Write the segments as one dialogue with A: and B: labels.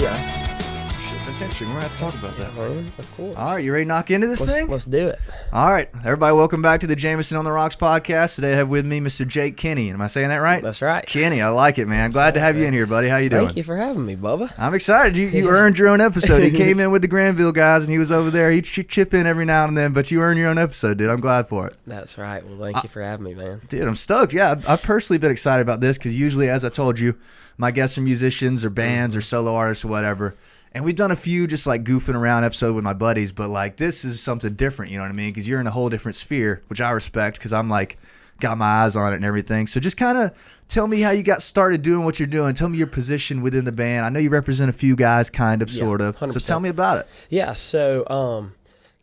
A: Yeah.
B: That's interesting. We're going to have to talk about that.
A: Of course.
B: All right, you ready to knock into this thing?
A: Let's do it.
B: All right, everybody, welcome back to the Jameson on the Rocks podcast. Today I have with me Mr. Jake Kinney. Am I saying that right?
A: That's right.
B: Kinney, I like it, man. Glad to have you in here, buddy. How you doing?
A: Thank you for having me, Bubba.
B: I'm excited. You earned your own episode. He came in with the Grandville guys, and he was over there. He'd chip in every now and then, but you earned your own episode, dude. I'm glad for it.
A: That's right. Well, thank you for having me, man.
B: Dude, I'm stoked. Yeah, I've personally been excited about this because usually, as I told you, my guests are musicians or bands or solo artists or whatever. And we've done a few just like goofing around episode with my buddies, but like this is something different, you know what I mean? Because you're in a whole different sphere, which I respect because I'm like got my eyes on it and everything. So just kind of tell me how you got started doing what you're doing. Tell me your position within the band. I know you represent a few guys, kind of, sort of.
A: 100%.
B: So tell me about it.
A: Yeah. So,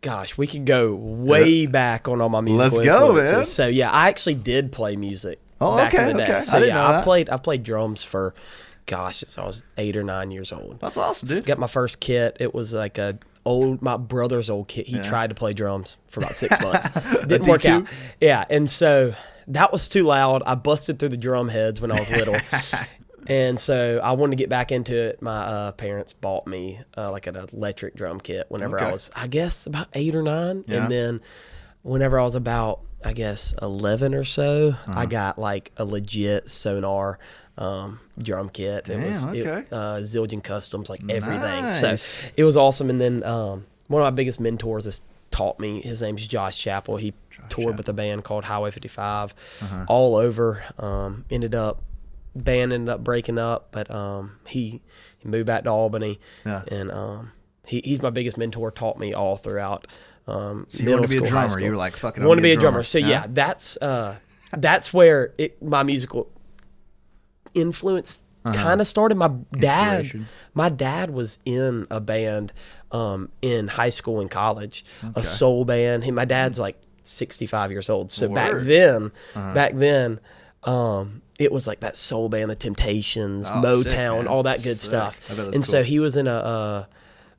A: gosh, we could go way back on all my musical
B: Let's go,
A: influences.
B: man.
A: So yeah, I actually did play music back
B: okay,
A: in the day.
B: okay.
A: So
B: I didn't know that.
A: I played drums for, gosh, since I was 8 or 9 years old.
B: That's awesome, dude.
A: Got my first kit. It was like my brother's old kit. He tried to play drums for about 6 months. Didn't work out. Yeah, and so that was too loud. I busted through the drum heads when I was little. And so I wanted to get back into it. My parents bought me like an electric drum kit whenever I was, I guess, about 8 or 9.
B: Yeah.
A: And then whenever I was about, I guess, 11 or so, I got like a legit Sonar drum kit.
B: Damn,
A: It was
B: okay.
A: Zildjian Customs, like everything.
B: Nice.
A: So it was awesome. And then one of my biggest mentors has taught me. His name's Josh Chappell. He toured with a band called Highway 55 all over. Band ended up breaking up, but he moved back to Albany. Yeah. And he's my biggest mentor. Taught me all throughout.
B: So you wanted to be a drummer. You were like, fucking.
A: Want to be a drummer. So yeah, that's where my musical influence kind of started. My dad was in a band in high school and college, a soul band. My dad's like 65 years old. So back then, it was like that soul band, the Temptations, Motown, all that good stuff. And cool. So he was in a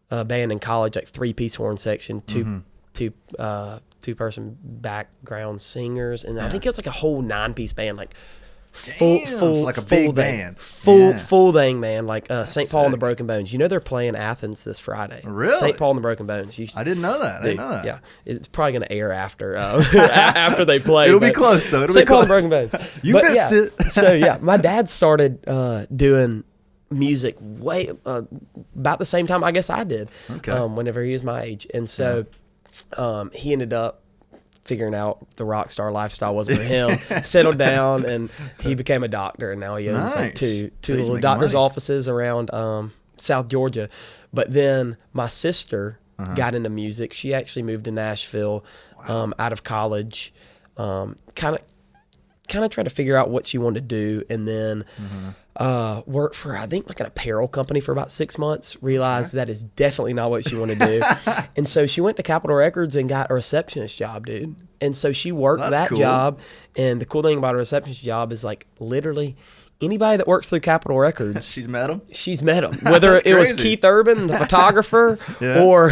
A: band in college, like 3-piece horn section, two-person background singers, and I think it was like a whole 9-piece band, like full
B: like a big band,
A: full thing, man. Like St. Paul and the Broken Bones. You know they're playing Athens this Friday.
B: Really?
A: St. Paul and the Broken Bones.
B: I didn't know that.
A: Yeah, it's probably going to air after after they play.
B: It'll be close, though.
A: St. Paul and the Broken Bones.
B: You missed it.
A: So yeah, my dad started doing music way about the same time I guess I did. Okay. Whenever he was my age, and so he ended up figuring out the rock star lifestyle wasn't for him. Settled down, and he became a doctor, and now he owns like two little doctor's offices around South Georgia. But then my sister got into music. She actually moved to Nashville out of college, kind of tried to figure out what she wanted to do, and then worked for, I think, like an apparel company for about 6 months, realized that is definitely not what she wanted to do. And so she went to Capitol Records and got a receptionist job, dude. And so she worked that job. And the cool thing about a receptionist job is like literally anybody that works through Capitol Records.
B: She's met him?
A: She's met him. Whether it was Keith Urban, the photographer, or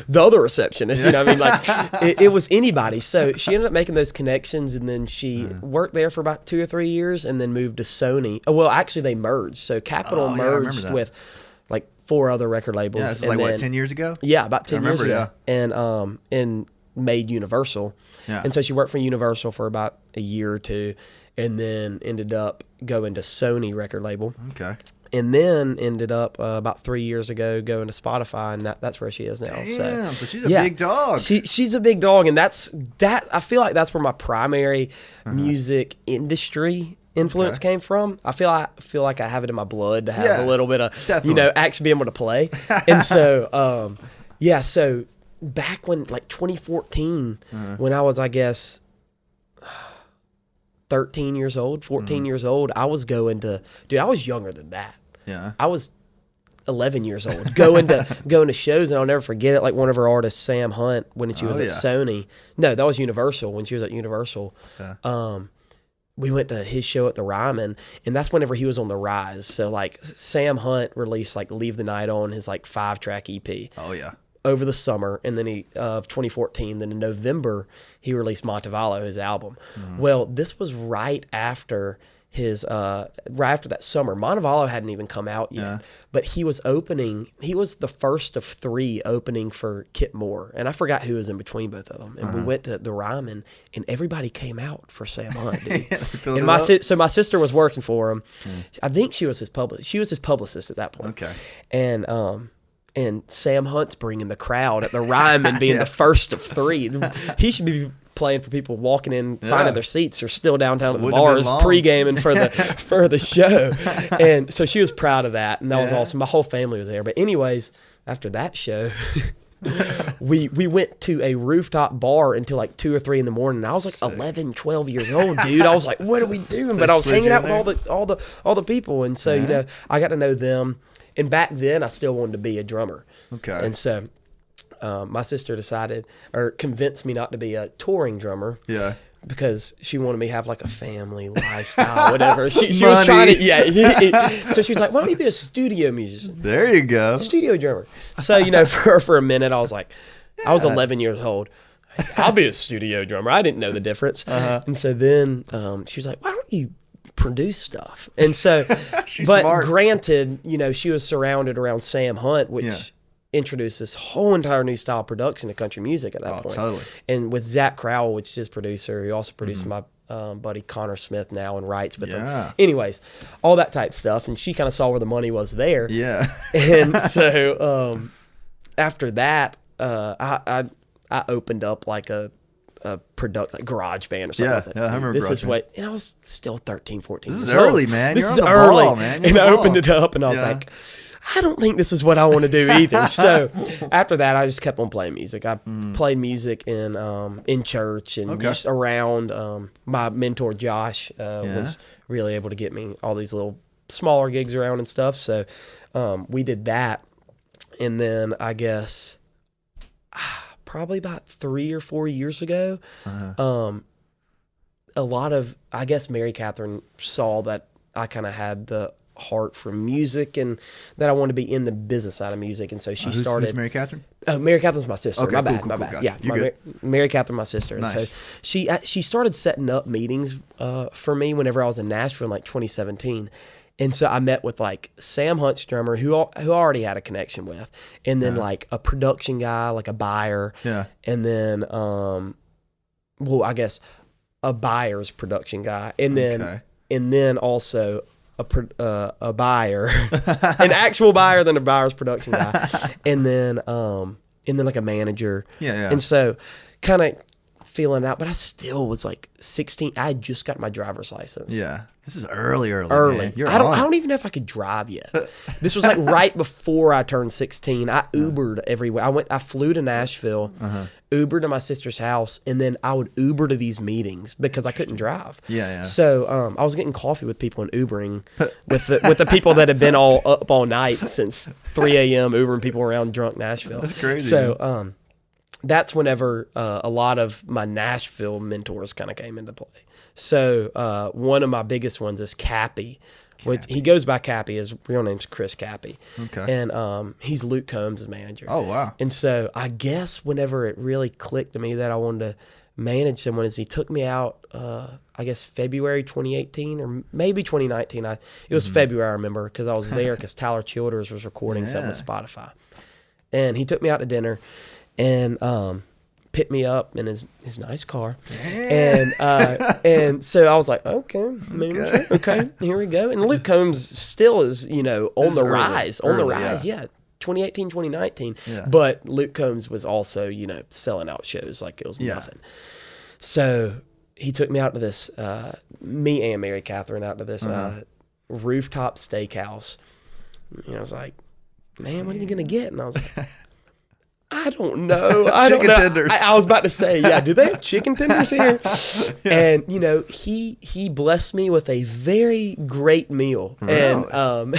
A: the other receptionist. You know what I mean? Like, it was anybody. So she ended up making those connections, and then she worked there for about 2 or 3 years and then moved to Sony. Well, actually, they merged. So Capitol merged with like 4 other record labels.
B: Yeah, this was like, what, 10 years ago?
A: Yeah, about 10 years ago. Yeah. And made Universal. Yeah. And so she worked for Universal for about a year or two, and then ended up going to Sony record label. Okay. And then ended up about 3 years ago going to Spotify, and that's where she is now.
B: Damn, so she's a big dog.
A: She's a big dog, and that I feel like that's where my primary music industry influence came from. I feel like I have it in my blood to have a little bit of actually being able to play. And so so back when like 2014, when I was, I guess, 13 years old, 14 years old, I was going to, I was younger than that. Yeah. I was 11 years old, going to shows, and I'll never forget it. Like one of our artists, Sam Hunt, when she was at Sony. No, that was Universal, when she was at Universal. Yeah. We went to his show at the Ryman, and that's whenever he was on the rise. So like Sam Hunt released like Leave the Night On, his like 5-track EP. Oh yeah. Over the summer, and then of 2014. Then in November, he released Montevallo, his album. Well, this was right after his right after that summer. Montevallo hadn't even come out yet, but he was the first of 3 opening for Kit Moore, and I forgot who was in between both of them. And we went to the Ryman, and everybody came out for Sam Hunt, dude. And so my sister was working for him. I think she was his publicist at that point.
B: Okay.
A: And Sam Hunt's bringing the crowd at the Ryman, being the first of 3. He should be playing for people walking in, finding their seats, or still downtown at the bars pre-gaming for the show. And so she was proud of that, and that was awesome. My whole family was there. But anyways, after that show, we went to a rooftop bar until like 2 or 3 in the morning. I was like 11, 12 years old, dude. I was like, what are we doing? But I was hanging out with all the people, and so you know, I got to know them. And back then, I still wanted to be a drummer. Okay. And so my sister decided, or convinced me not to be a touring drummer. Yeah. Because she wanted me to have like a family lifestyle, whatever. She was trying to, so she was like, why don't you be a studio musician?
B: There you go.
A: Studio drummer. So, you know, for a minute, I was like, I was 11 years old. I'll be a studio drummer. I didn't know the difference. And so then she was like, why don't you produce stuff? And so, but smart. Granted, you know, she was surrounded around Sam Hunt, which introduced this whole entire new style of production to country music at that point. Totally. And with Zach Crowell, which is his producer, he also produced my buddy Connor Smith now and writes with him. Anyways, all that type stuff. And she kind of saw where the money was there. Yeah. And so after that, I opened up like a garage band or something.
B: Yeah, I remember.
A: This is what, and I was still 13, 14.
B: This is early, man.
A: This is early, man. And I opened it up, and I was like, I don't think this is what I want to do either. So after that, I just kept on playing music. I played music in church and just around. My mentor Josh was really able to get me all these little smaller gigs around and stuff. So we did that, and then I guess probably about 3 or 4 years ago, a lot of, I guess, Mary Catherine saw that I kind of had the heart for music and that I wanted to be in the business side of music, and so she started.
B: Who's Mary Catherine?
A: Mary Catherine's my sister.
B: Okay,
A: my
B: cool,
A: bad.
B: Cool,
A: my
B: cool,
A: bad.
B: gotcha.
A: Yeah, Mary Catherine, my sister. And
B: nice.
A: So she started setting up meetings for me whenever I was in Nashville in like 2017. And so I met with like Sam Hunt's drummer, who I already had a connection with, and then like a production guy, like a buyer, and then well, I guess a buyer's production guy, and then also a buyer, an actual buyer, then a buyer's production guy, and then like a manager, and so kind of feeling out, but I still was like 16. I had just got my driver's license.
B: Yeah. This is early. Man.
A: I don't even know if I could drive yet. This was like right before I turned 16. I Ubered everywhere. I flew to Nashville, Ubered to my sister's house, and then I would Uber to these meetings because I couldn't drive. Yeah. So I was getting coffee with people and Ubering with the people that had been all up all night since 3 a.m. Ubering people around drunk Nashville.
B: That's crazy.
A: So that's whenever a lot of my Nashville mentors kind of came into play. So one of my biggest ones is Cappy, which he goes by Cappy. His real name's Chris Cappy. Okay. And he's Luke Combs' manager.
B: Oh, wow.
A: And so I guess whenever it really clicked to me that I wanted to manage someone is he took me out, I guess February 2018 or maybe 2019. It was February, I remember, because I was there because Tyler Childers was recording something with Spotify. And he took me out to dinner and picked me up in his nice car. And so I was like, okay, here we go. And Luke Combs still is, on the rise. 2018, 2019. Yeah. But Luke Combs was also, selling out shows like it was nothing. So he took me out to this, me and Mary Catherine out to this rooftop steakhouse. And I was like, man, what are you going to get? And I was like, I don't know.
B: Chicken tenders.
A: I was about to say, do they have chicken tenders here? And he blessed me with a very great meal. Really? And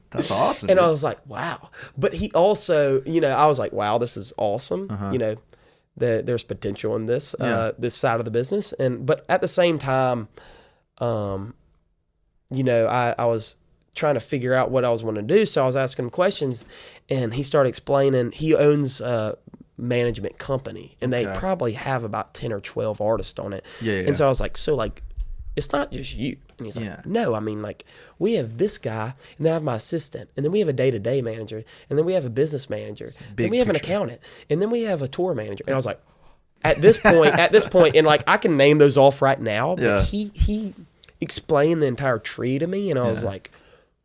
B: that's awesome.
A: And I was like, wow. But he also, I was like, wow, this is awesome. There's potential in this this side of the business. But at the same time, I was trying to figure out what I was wanting to do. So I was asking him questions, and he started explaining he owns a management company, and they probably have about 10 or 12 artists on it. And so I was like, it's not just you. And he's like,
B: Yeah.
A: no, I mean, like, we have this guy, and then I have my assistant, and then we have a day-to-day manager, and then we have a business manager, then we have an accountant, and then we have a tour manager. And I was like, at this point, and like, I can name those off right now, but he explained the entire tree to me, and I was like,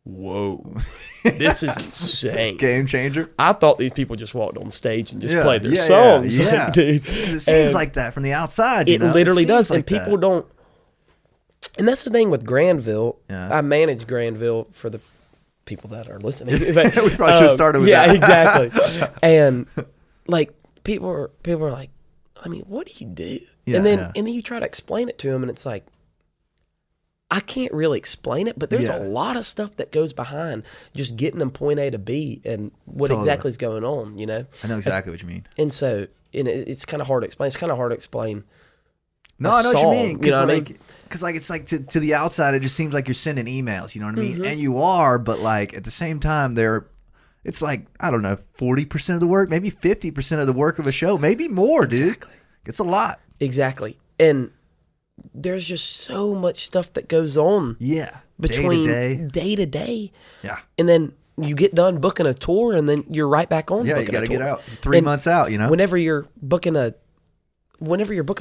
A: whoa, this is insane.
B: Game changer.
A: I thought these people just walked on stage and just played their songs.
B: Yeah.
A: Like, dude.
B: It seems like that from the outside.
A: It literally does. And people don't. And that's the thing with Grandville. Yeah. I manage Grandville for the people that are listening.
B: We probably should have started with that.
A: Yeah, exactly. And like people are like, I mean, what do you do? Yeah, and then you try to explain it to them, and it's like, I can't really explain it, but there's a lot of stuff that goes behind just getting them point A to B and what exactly is going on, you know?
B: I know exactly what you mean.
A: And so it's kind of hard to explain. It's kind of hard to explain.
B: No, I know what you mean.
A: You know what I mean?
B: Because like it's like to the outside, it just seems like you're sending emails. You know what I mean? And you are, but like at the same time, it's like, I don't know, 40% of the work, maybe 50% of the work of a show, maybe more, dude.
A: Exactly.
B: It's a lot.
A: Exactly. And there's just so much stuff that goes on.
B: Yeah.
A: Between day to day. Yeah. And then you get done booking a tour, and then you're right back on.
B: Yeah, you got to get out 3 months out. You know,
A: whenever you're booking a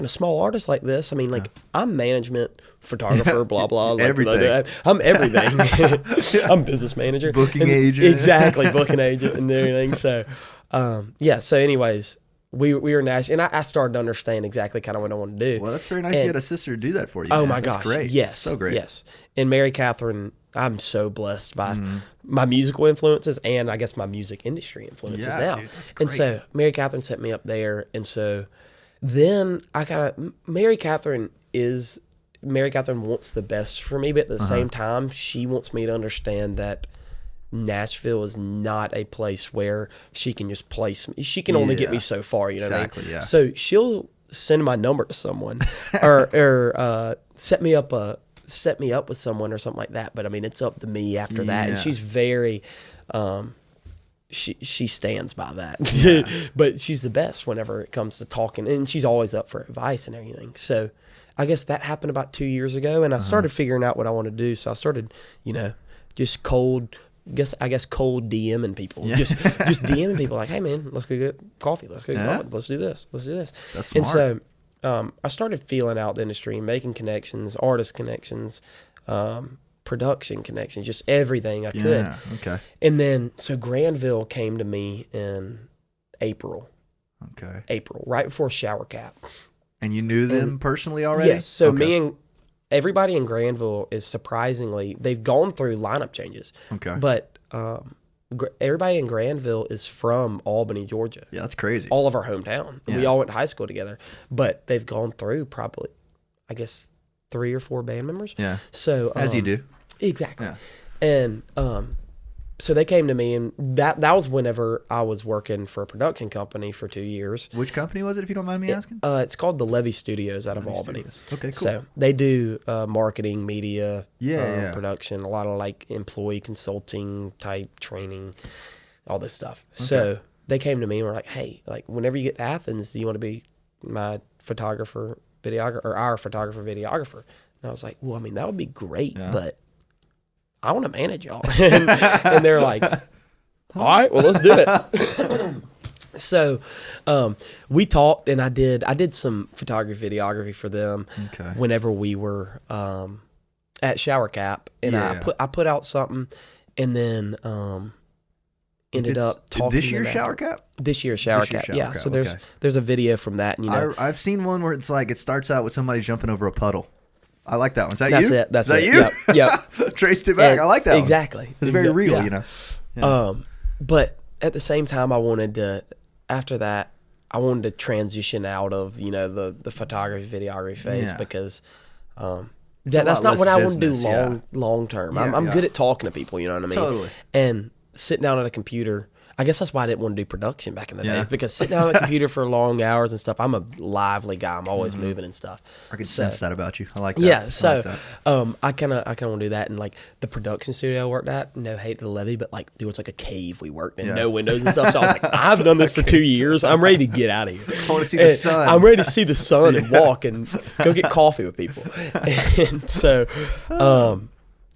A: small artist like this, I mean, like I'm management, photographer, blah blah, like,
B: everything.
A: I'm everything. I'm business manager,
B: booking agent,
A: exactly, booking agent, and everything. So, So, anyways. We were in Nashville, and I started to understand exactly kind of what I wanted to do.
B: Well, that's very nice. You had a sister to do that for you.
A: Oh,
B: man.
A: my gosh.
B: That's great.
A: Yes.
B: So great.
A: Yes. And Mary Catherine, I'm so blessed by my musical influences and I guess my music industry influences now.
B: Dude, that's great.
A: And so Mary Catherine set me up there. And so then Mary Catherine wants the best for me, but at the same time, she wants me to understand that Nashville is not a place where she can just place me. She can only get me so far, you know what I mean? Yeah. So she'll send my number to someone or set me up with someone or something like that. But I mean, it's up to me after that. And she's very, she stands by that. Yeah. But she's the best whenever it comes to talking, and she's always up for advice and everything. So I guess that happened about 2 years ago, and I started figuring out what I want to do. So I started, just cold DMing people. Yeah. Just DMing people like, hey man, let's go get coffee. Let's go get coffee. Let's do this.
B: That's smart.
A: And so I started feeling out the industry, making connections, artist connections, production connections, just everything I could.
B: Yeah, okay.
A: And then, so Grandville came to me in April.
B: Okay.
A: April, right before Shower Cap.
B: And you knew them personally already?
A: Yes. So me and everybody in Grandville is surprisingly, they've gone through lineup changes. Okay. But everybody in Grandville is from Albany, Georgia.
B: Yeah, that's crazy.
A: All of our hometown. Yeah. We all went to high school together. But they've gone through probably, I guess, 3 or 4 band members.
B: Yeah.
A: So
B: as you do.
A: Exactly. Yeah. And so they came to me, and that was whenever I was working for a production company for 2 years.
B: Which company was it, if you don't mind me asking?
A: It's called the Levy Studios out of Albany.
B: Studios. Okay, cool.
A: So they do marketing, media, production, a lot of like employee consulting type training, all this stuff. Okay. So they came to me and were like, hey, like whenever you get to Athens, do you want to be my photographer, videographer, or our photographer, videographer? And I was like, well, I mean, that would be great, but I want to manage y'all. And they're like, all right, well, let's do it. So we talked, and I did some photography, videography for them whenever we were at Shower Cap. And I put out something, and then ended up talking
B: this year's Shower Cap?
A: This year's Shower Cap, yeah. So there's a video from that. And,
B: I've seen one where it's like it starts out with somebody jumping over a puddle. I like that one. Is that
A: you?
B: That's
A: it.
B: you?
A: Yep.
B: Traced it back.
A: And
B: I like that one.
A: Exactly.
B: It's very real, you know.
A: Yeah. But at the same time, after that, I wanted to transition out of, the photography, videography phase because that's not what I want to do long term. I'm good at talking to people, you know what I mean?
B: Totally.
A: And sitting down at a computer, I guess that's why I didn't want to do production back in the days, because sitting down on the computer for long hours and stuff, I'm a lively guy. I'm always moving and stuff.
B: I can sense that about you. I like that.
A: Yeah, so
B: I
A: I kind of want to do that. And like the production studio I worked at, no hate to the levy, but like there was like a cave we worked in, no windows and stuff. So I was like, I've done this for 2 years. I'm ready to get out of here.
B: I want to see the sun.
A: I'm ready to see the sun and walk and go get coffee with people. And so,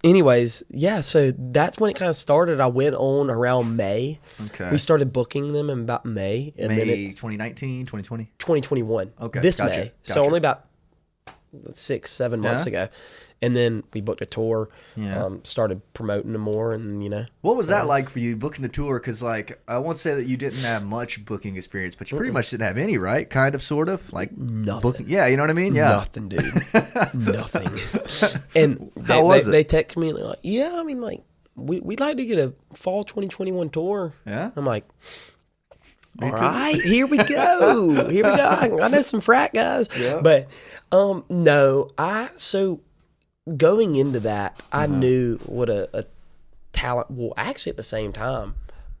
A: anyways, yeah, so that's when it kind of started. I went on around May.
B: Okay.
A: We started booking them in about May. And
B: May
A: then it's
B: 2019, 2020?
A: 2021.
B: Okay.
A: This
B: Gotcha.
A: May. So only about 6-7 months ago. And then we booked a tour, started promoting them more, and
B: What was that like for you, booking the tour? Because, like, I won't say that you didn't have much booking experience, but you pretty much didn't have any, right? Kind of, sort of? Like,
A: nothing.
B: Booking, yeah, you know what I mean? Yeah.
A: Nothing, dude. Nothing. And
B: How was it?
A: They text me, and they're like, yeah, I mean, like, we'd like to get a fall 2021 tour.
B: Yeah?
A: I'm like, all right, here we go. Here we go. I know some frat guys.
B: Yeah.
A: But, no, going into that, I knew what a talent. Well, actually, at the same time,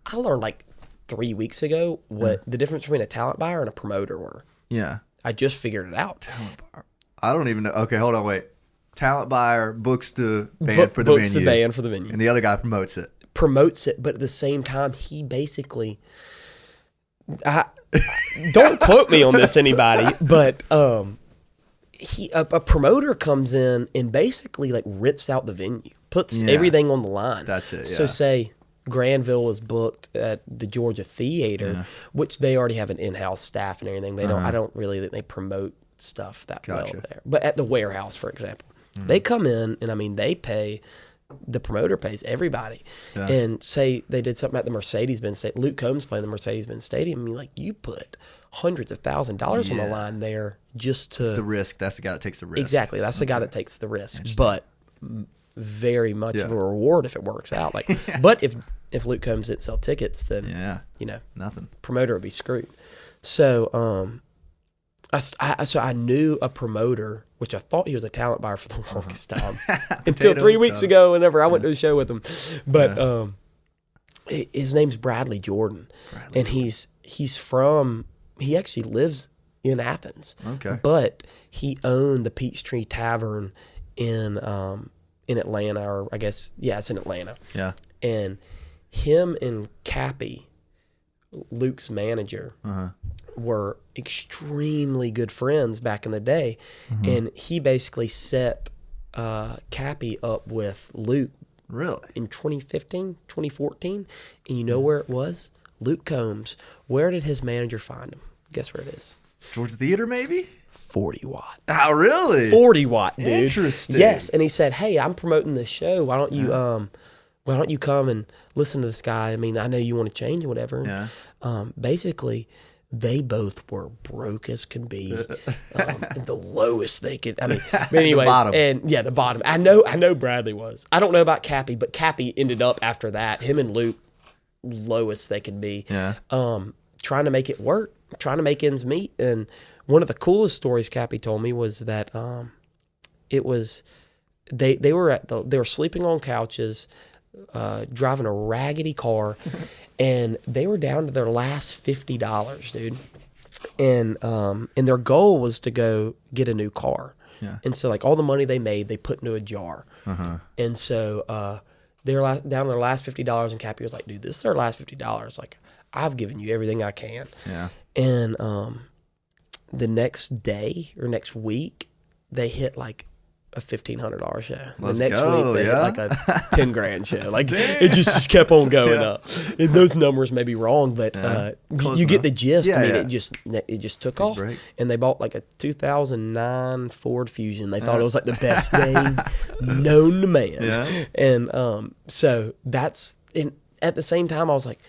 A: I learned like 3 weeks ago what the difference between a talent buyer and a promoter were.
B: Yeah.
A: I just figured it out.
B: Talent buyer. I don't even know. Okay, hold on, wait. Talent buyer books the band for the
A: books
B: venue.
A: the band for the venue.
B: And the other guy promotes it.
A: But at the same time, he basically. Don't quote me on this, anybody, but a promoter comes in and basically like rents out the venue, puts everything on the line.
B: That's it. Yeah.
A: So say Grandville was booked at the Georgia Theater, which they already have an in-house staff and everything. They don't. I don't really think they promote stuff that well there. But at the Warehouse, for example, they come in and I mean they pay. The promoter pays everybody. Yeah. And say they did something at the Mercedes-Benz Luke Combs playing the Mercedes-Benz Stadium. I mean, like, you put hundreds of $1,000s on the line there just to...
B: It's the risk. That's the guy that takes the risk.
A: Exactly. That's the guy that takes the risk. But very much of a reward if it works out. Like, but if Luke Combs didn't sell tickets, then,
B: nothing.
A: Promoter would be screwed. So, I knew a promoter, which I thought he was a talent buyer for the longest time, until 3 weeks ago. Whenever I went to a show with him, but his name's Bradley Jordan, and he's from. He actually lives in Athens. Okay, but he owned the Peachtree Tavern in Atlanta, or I guess it's in Atlanta. Yeah, and him and Cappy, Luke's manager. Were extremely good friends back in the day, and he basically set Cappy up with Luke in 2015, 2014, and you know where it was? Luke Combs. Where did his manager find him? Guess where it is?
B: Georgia Theater, maybe?
A: 40 watt.
B: Oh, really?
A: 40 watt, dude.
B: Interesting.
A: Yes, and he said, hey, I'm promoting this show. Why don't you come and listen to this guy? I mean, I know you want to change or whatever. Yeah. Basically, they both were broke as can be, and the lowest they could. I mean, but anyways, the bottom. I know Bradley was. I don't know about Cappy, but Cappy ended up after that. Him and Luke, lowest they could be. Yeah. Trying to make it work, trying to make ends meet. And one of the coolest stories Cappy told me was that it was they were sleeping on couches, driving a raggedy car. And they were down to their last $50, dude. And their goal was to go get a new car. Yeah. And so, like, all the money they made, they put into a jar. And so they were down to their last $50, and Cappy was like, dude, this is their last $50. Like, I've given you everything I can. Yeah. And the next day or next week, they hit, like, a $1,500 show.
B: Let's
A: the next
B: go,
A: week they hit like a $10,000 show. Like it just kept on going up. And those numbers may be wrong, but you get the gist. I mean, it just took off. Break. And they bought like a 2009 Ford Fusion. They thought it was like the best thing known to man. Yeah. And so that's. And at the same time, I was like,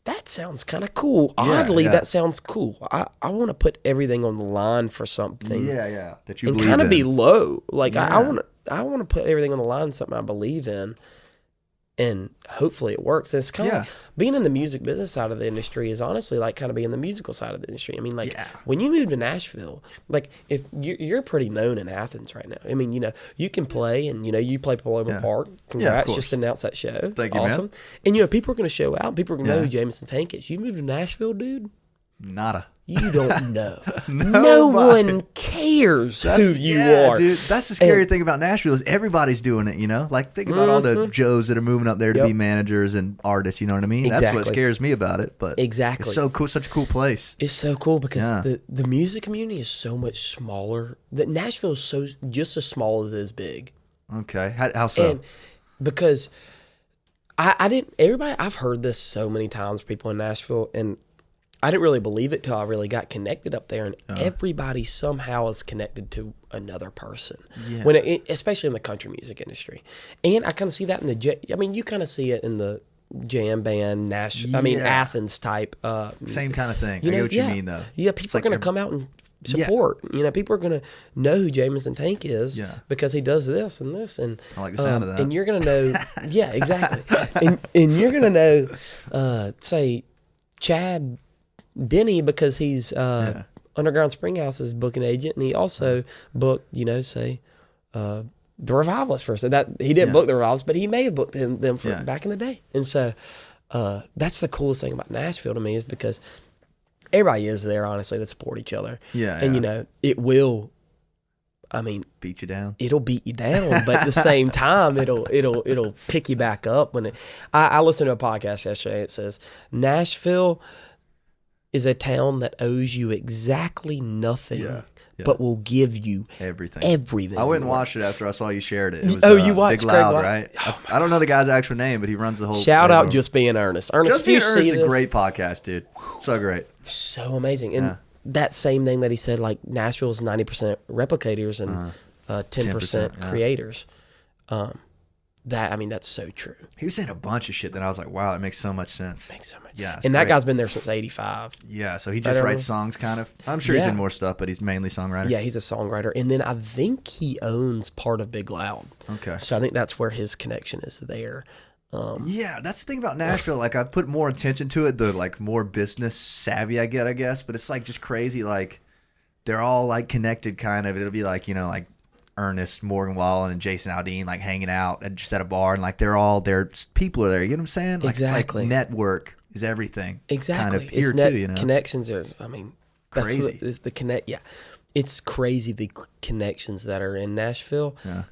A: that sounds kind of cool. Oddly, that sounds cool. I want to put everything on the line for something.
B: Yeah. That you
A: and
B: believe
A: kind of
B: in.
A: be low. Like I want to put everything on the line. Something I believe in. and hopefully it works. And it's kind of
B: Yeah.
A: like being in the music business side of the industry is honestly like kind of being the musical side of the industry. I mean, like
B: Yeah.
A: when you move to Nashville, like if you're pretty known in Athens right now. I mean, you can play, and you play Paloma Park. Congrats,
B: course.
A: just announced that show.
B: Thank you,
A: awesome.
B: man.
A: And people are going to show out. People are going to know
B: Yeah.
A: who Jameson Tank is. You move to Nashville, dude.
B: Nada.
A: You don't know. No
B: Nobody.
A: one cares who you are.
B: Dude, that's the scary thing about Nashville is everybody's doing it, Like, think about all the Joes that are moving up there to be managers and artists, you know what I mean? That's what
A: Exactly.
B: scares me about it. But
A: Exactly.
B: it's so cool, such a cool place.
A: It's so cool because
B: Yeah.
A: the music community is so much smaller. That Nashville is so just as small as it is big.
B: Okay. How so?
A: And because I didn't, I've heard this so many times, people in Nashville, and I didn't really believe it till I really got connected up there, and everybody somehow is connected to another person.
B: Yeah.
A: Especially in the country music industry, and I kind of see that in you kind of see it in the jam band, Athens type.
B: Same kind of thing.
A: You
B: I
A: know,
B: get what you mean, though.
A: Yeah, people are going to come out and support. People are going to know who Jameson Tank is because he does this and this, and
B: I like the sound of that.
A: And you're going to know, yeah, exactly. and you're going to know, say, Chad Denny, because he's Underground Springhouse's booking agent, and he also booked, say, the Revivalists first. That he didn't book the Revivalists, but he may have booked them for back in the day. And so that's the coolest thing about Nashville to me, is because everybody is there, honestly, to support each other.
B: Yeah.
A: And it will. I mean,
B: beat you down.
A: It'll beat you down, but at the same time, it'll pick you back up when I listened to a podcast yesterday. It says Nashville is a town that owes you exactly nothing, but will give you
B: everything.
A: I
B: went and watched it after I saw you shared it. It was,
A: you watched
B: Big
A: Craig
B: Loud,
A: Loud?
B: right? I don't know the guy's actual name, but he runs the whole.
A: Shout out Just Being Earnest.
B: Just Being Earnest is a great podcast, dude. So great.
A: So amazing. And that same thing that he said, like Nashville's 90% replicators and 10% creators. That's so true.
B: He was saying a bunch of shit that I was like, wow, that makes so much sense. Yeah.
A: And that guy's been there since 85.
B: Yeah, so he just writes songs kind of. I'm sure he's in more stuff, but he's mainly songwriter.
A: Yeah, he's a songwriter. And then I think he owns part of Big Loud.
B: Okay.
A: So I think that's where his connection is there.
B: Yeah, that's the thing about Nashville. Like, I put more attention to it, the like more business savvy I get, I guess. But it's like just crazy. Like, they're all like connected kind of. It'll be like, like Ernest, Morgan Wallen, and Jason Aldean like hanging out and just at a bar, and like their people are there. You know what I'm saying? Like,
A: exactly.
B: It's like network is everything.
A: Exactly.
B: Kind of here too.
A: Connections are.
B: Crazy.
A: That's the connect. Yeah, it's crazy the connections that are in Nashville.
B: Yeah.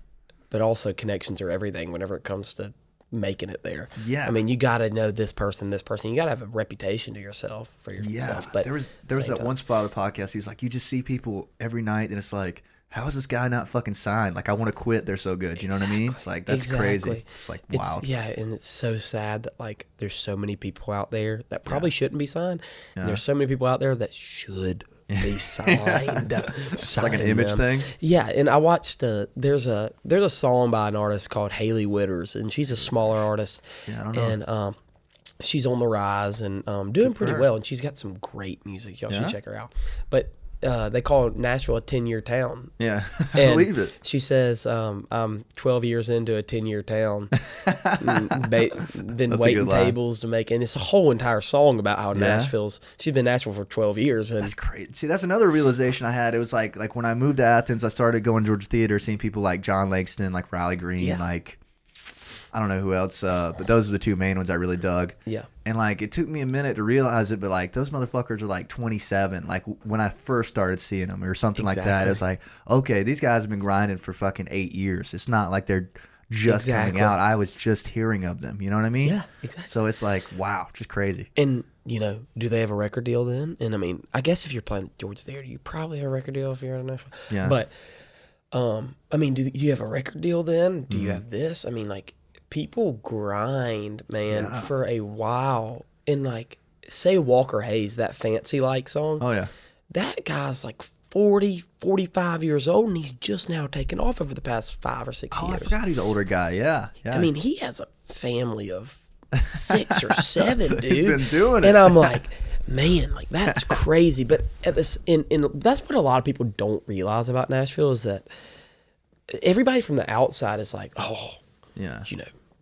A: But also connections are everything whenever it comes to making it there.
B: Yeah.
A: You got to know this person. You got to have a reputation to yourself for yourself.
B: Yeah.
A: But
B: there was that one spot of the podcast. He was like, you just see people every night, and it's like, how is this guy not fucking signed? Like, I want to quit. They're so good. You know what I mean? It's like, that's crazy. It's like, wow.
A: And it's so sad that like there's so many people out there that probably shouldn't be signed. And there's so many people out there that should be signed.
B: It's like an image thing.
A: Yeah, and I watched there's a song by an artist called Haley Witters, and she's a smaller artist.
B: Yeah, I don't know.
A: And she's on the rise and doing pretty well, and she's got some great music. Y'all should check her out. But they call Nashville a 10-year town.
B: Yeah, I believe it.
A: She says, I'm 12 years into a 10-year town. Been waiting tables to make, and it's a whole entire song about how she's been in Nashville for 12 years. And
B: that's great. See, that's another realization I had. It was like when I moved to Athens, I started going to Georgia Theater, seeing people like John Langston, like Riley Green, like I don't know who else, but those are the two main ones I really dug.
A: Yeah.
B: And like it took me a minute to realize it, but like those motherfuckers are like 27. Like when I first started seeing them or something like that, it was like, okay, these guys have been grinding for fucking 8 years. It's not like they're just coming out. I was just hearing of them. You know what I mean?
A: Yeah, exactly.
B: So it's like, wow, just crazy.
A: And do they have a record deal then? And I guess if you're playing Georgia Theater, you probably have a record deal if you're in Nashville.
B: Yeah.
A: But do you have a record deal then? Do you have this? People grind, man, for a while. And like, say Walker Hayes, that Fancy Like song.
B: Oh, yeah.
A: That guy's like 40, 45 years old, and he's just now taken off over the past 5 or 6 years.
B: Oh, I forgot he's an older guy. Yeah.
A: He has a family of 6 or 7, dude.
B: He's been doing it.
A: And I'm like, man, like that's crazy. But that's what a lot of people don't realize about Nashville is that everybody from the outside is like, oh,
B: yeah,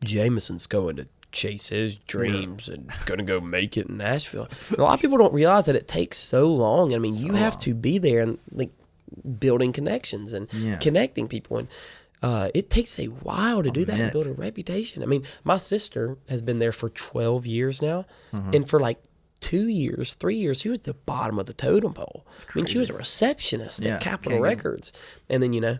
A: Jameson's going to chase his dreams and going to go make it in Nashville. And a lot of people don't realize that it takes so long. I mean, you have to be there and like building connections and connecting people. And it takes a while to do that and build a reputation. I mean, my sister has been there for 12 years now. And for like 2 years, 3 years, she was at the bottom of the totem pole. I mean, she was a receptionist at Capitol Records. And then,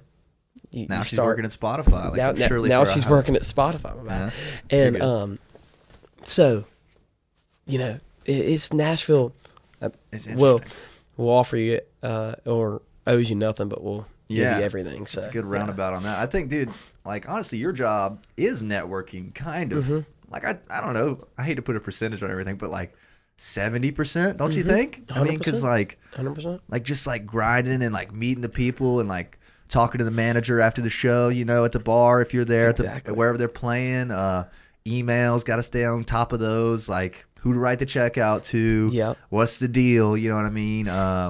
A: now
B: she's working at Spotify. Like
A: now she's working at Spotify. And so, it's Nashville.
B: It's interesting.
A: We'll offer you or owes you nothing, but we'll give you everything. So
B: it's a good roundabout on that. I think, dude, like honestly, your job is networking, kind of. Like I don't know. I hate to put a percentage on everything, but like 70%, don't you think?
A: 100%.
B: I mean, because like
A: 100%,
B: like just like grinding and like meeting the people and like talking to the manager after the show, at the bar if you're there, at wherever they're playing. Emails, got to stay on top of those. Like who to write the check out to.
A: Yeah.
B: What's the deal? You know what I mean?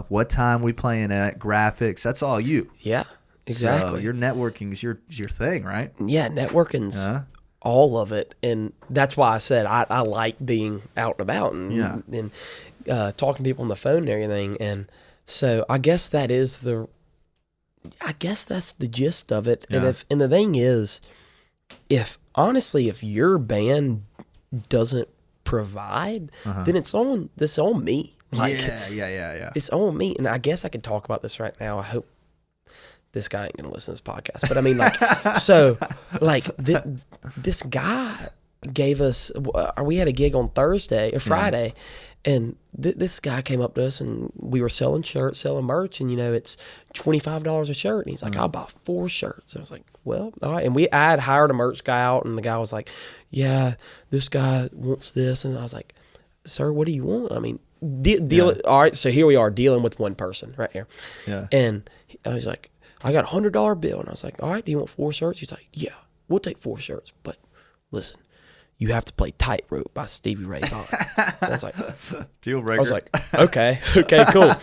B: What time we playing at? Graphics. That's all you.
A: Yeah. Exactly.
B: So your networking is your thing, right?
A: Yeah, networking's all of it, and that's why I said I like being out and about and talking to people on the phone and everything. And so I guess that's the gist of it.
B: Yeah.
A: And the thing is, if your band doesn't provide, then it's on me. Like,
B: yeah.
A: It's on me. And I guess I could talk about this right now. I hope this guy ain't gonna listen to this podcast. But I mean, this guy gave us. We had a gig on Thursday or Friday, and this guy came up to us, and we were selling shirts, selling merch, and it's $25 a shirt. And he's like, "I'll buy 4 shirts." And I was like, "Well, all right." And I had hired a merch guy out, and the guy was like, "Yeah, this guy wants this," and I was like, "Sir, what do you want?" I mean, all right. So here we are dealing with one person right here.
B: Yeah.
A: And I was like, "I got $100 bill," and I was like, "All right, do you want 4 shirts?" He's like, "Yeah, we'll take 4 shirts, but listen, you have to play Tightrope by Stevie Ray Vaughan." I was like,
B: deal breaker.
A: I was like, okay, cool.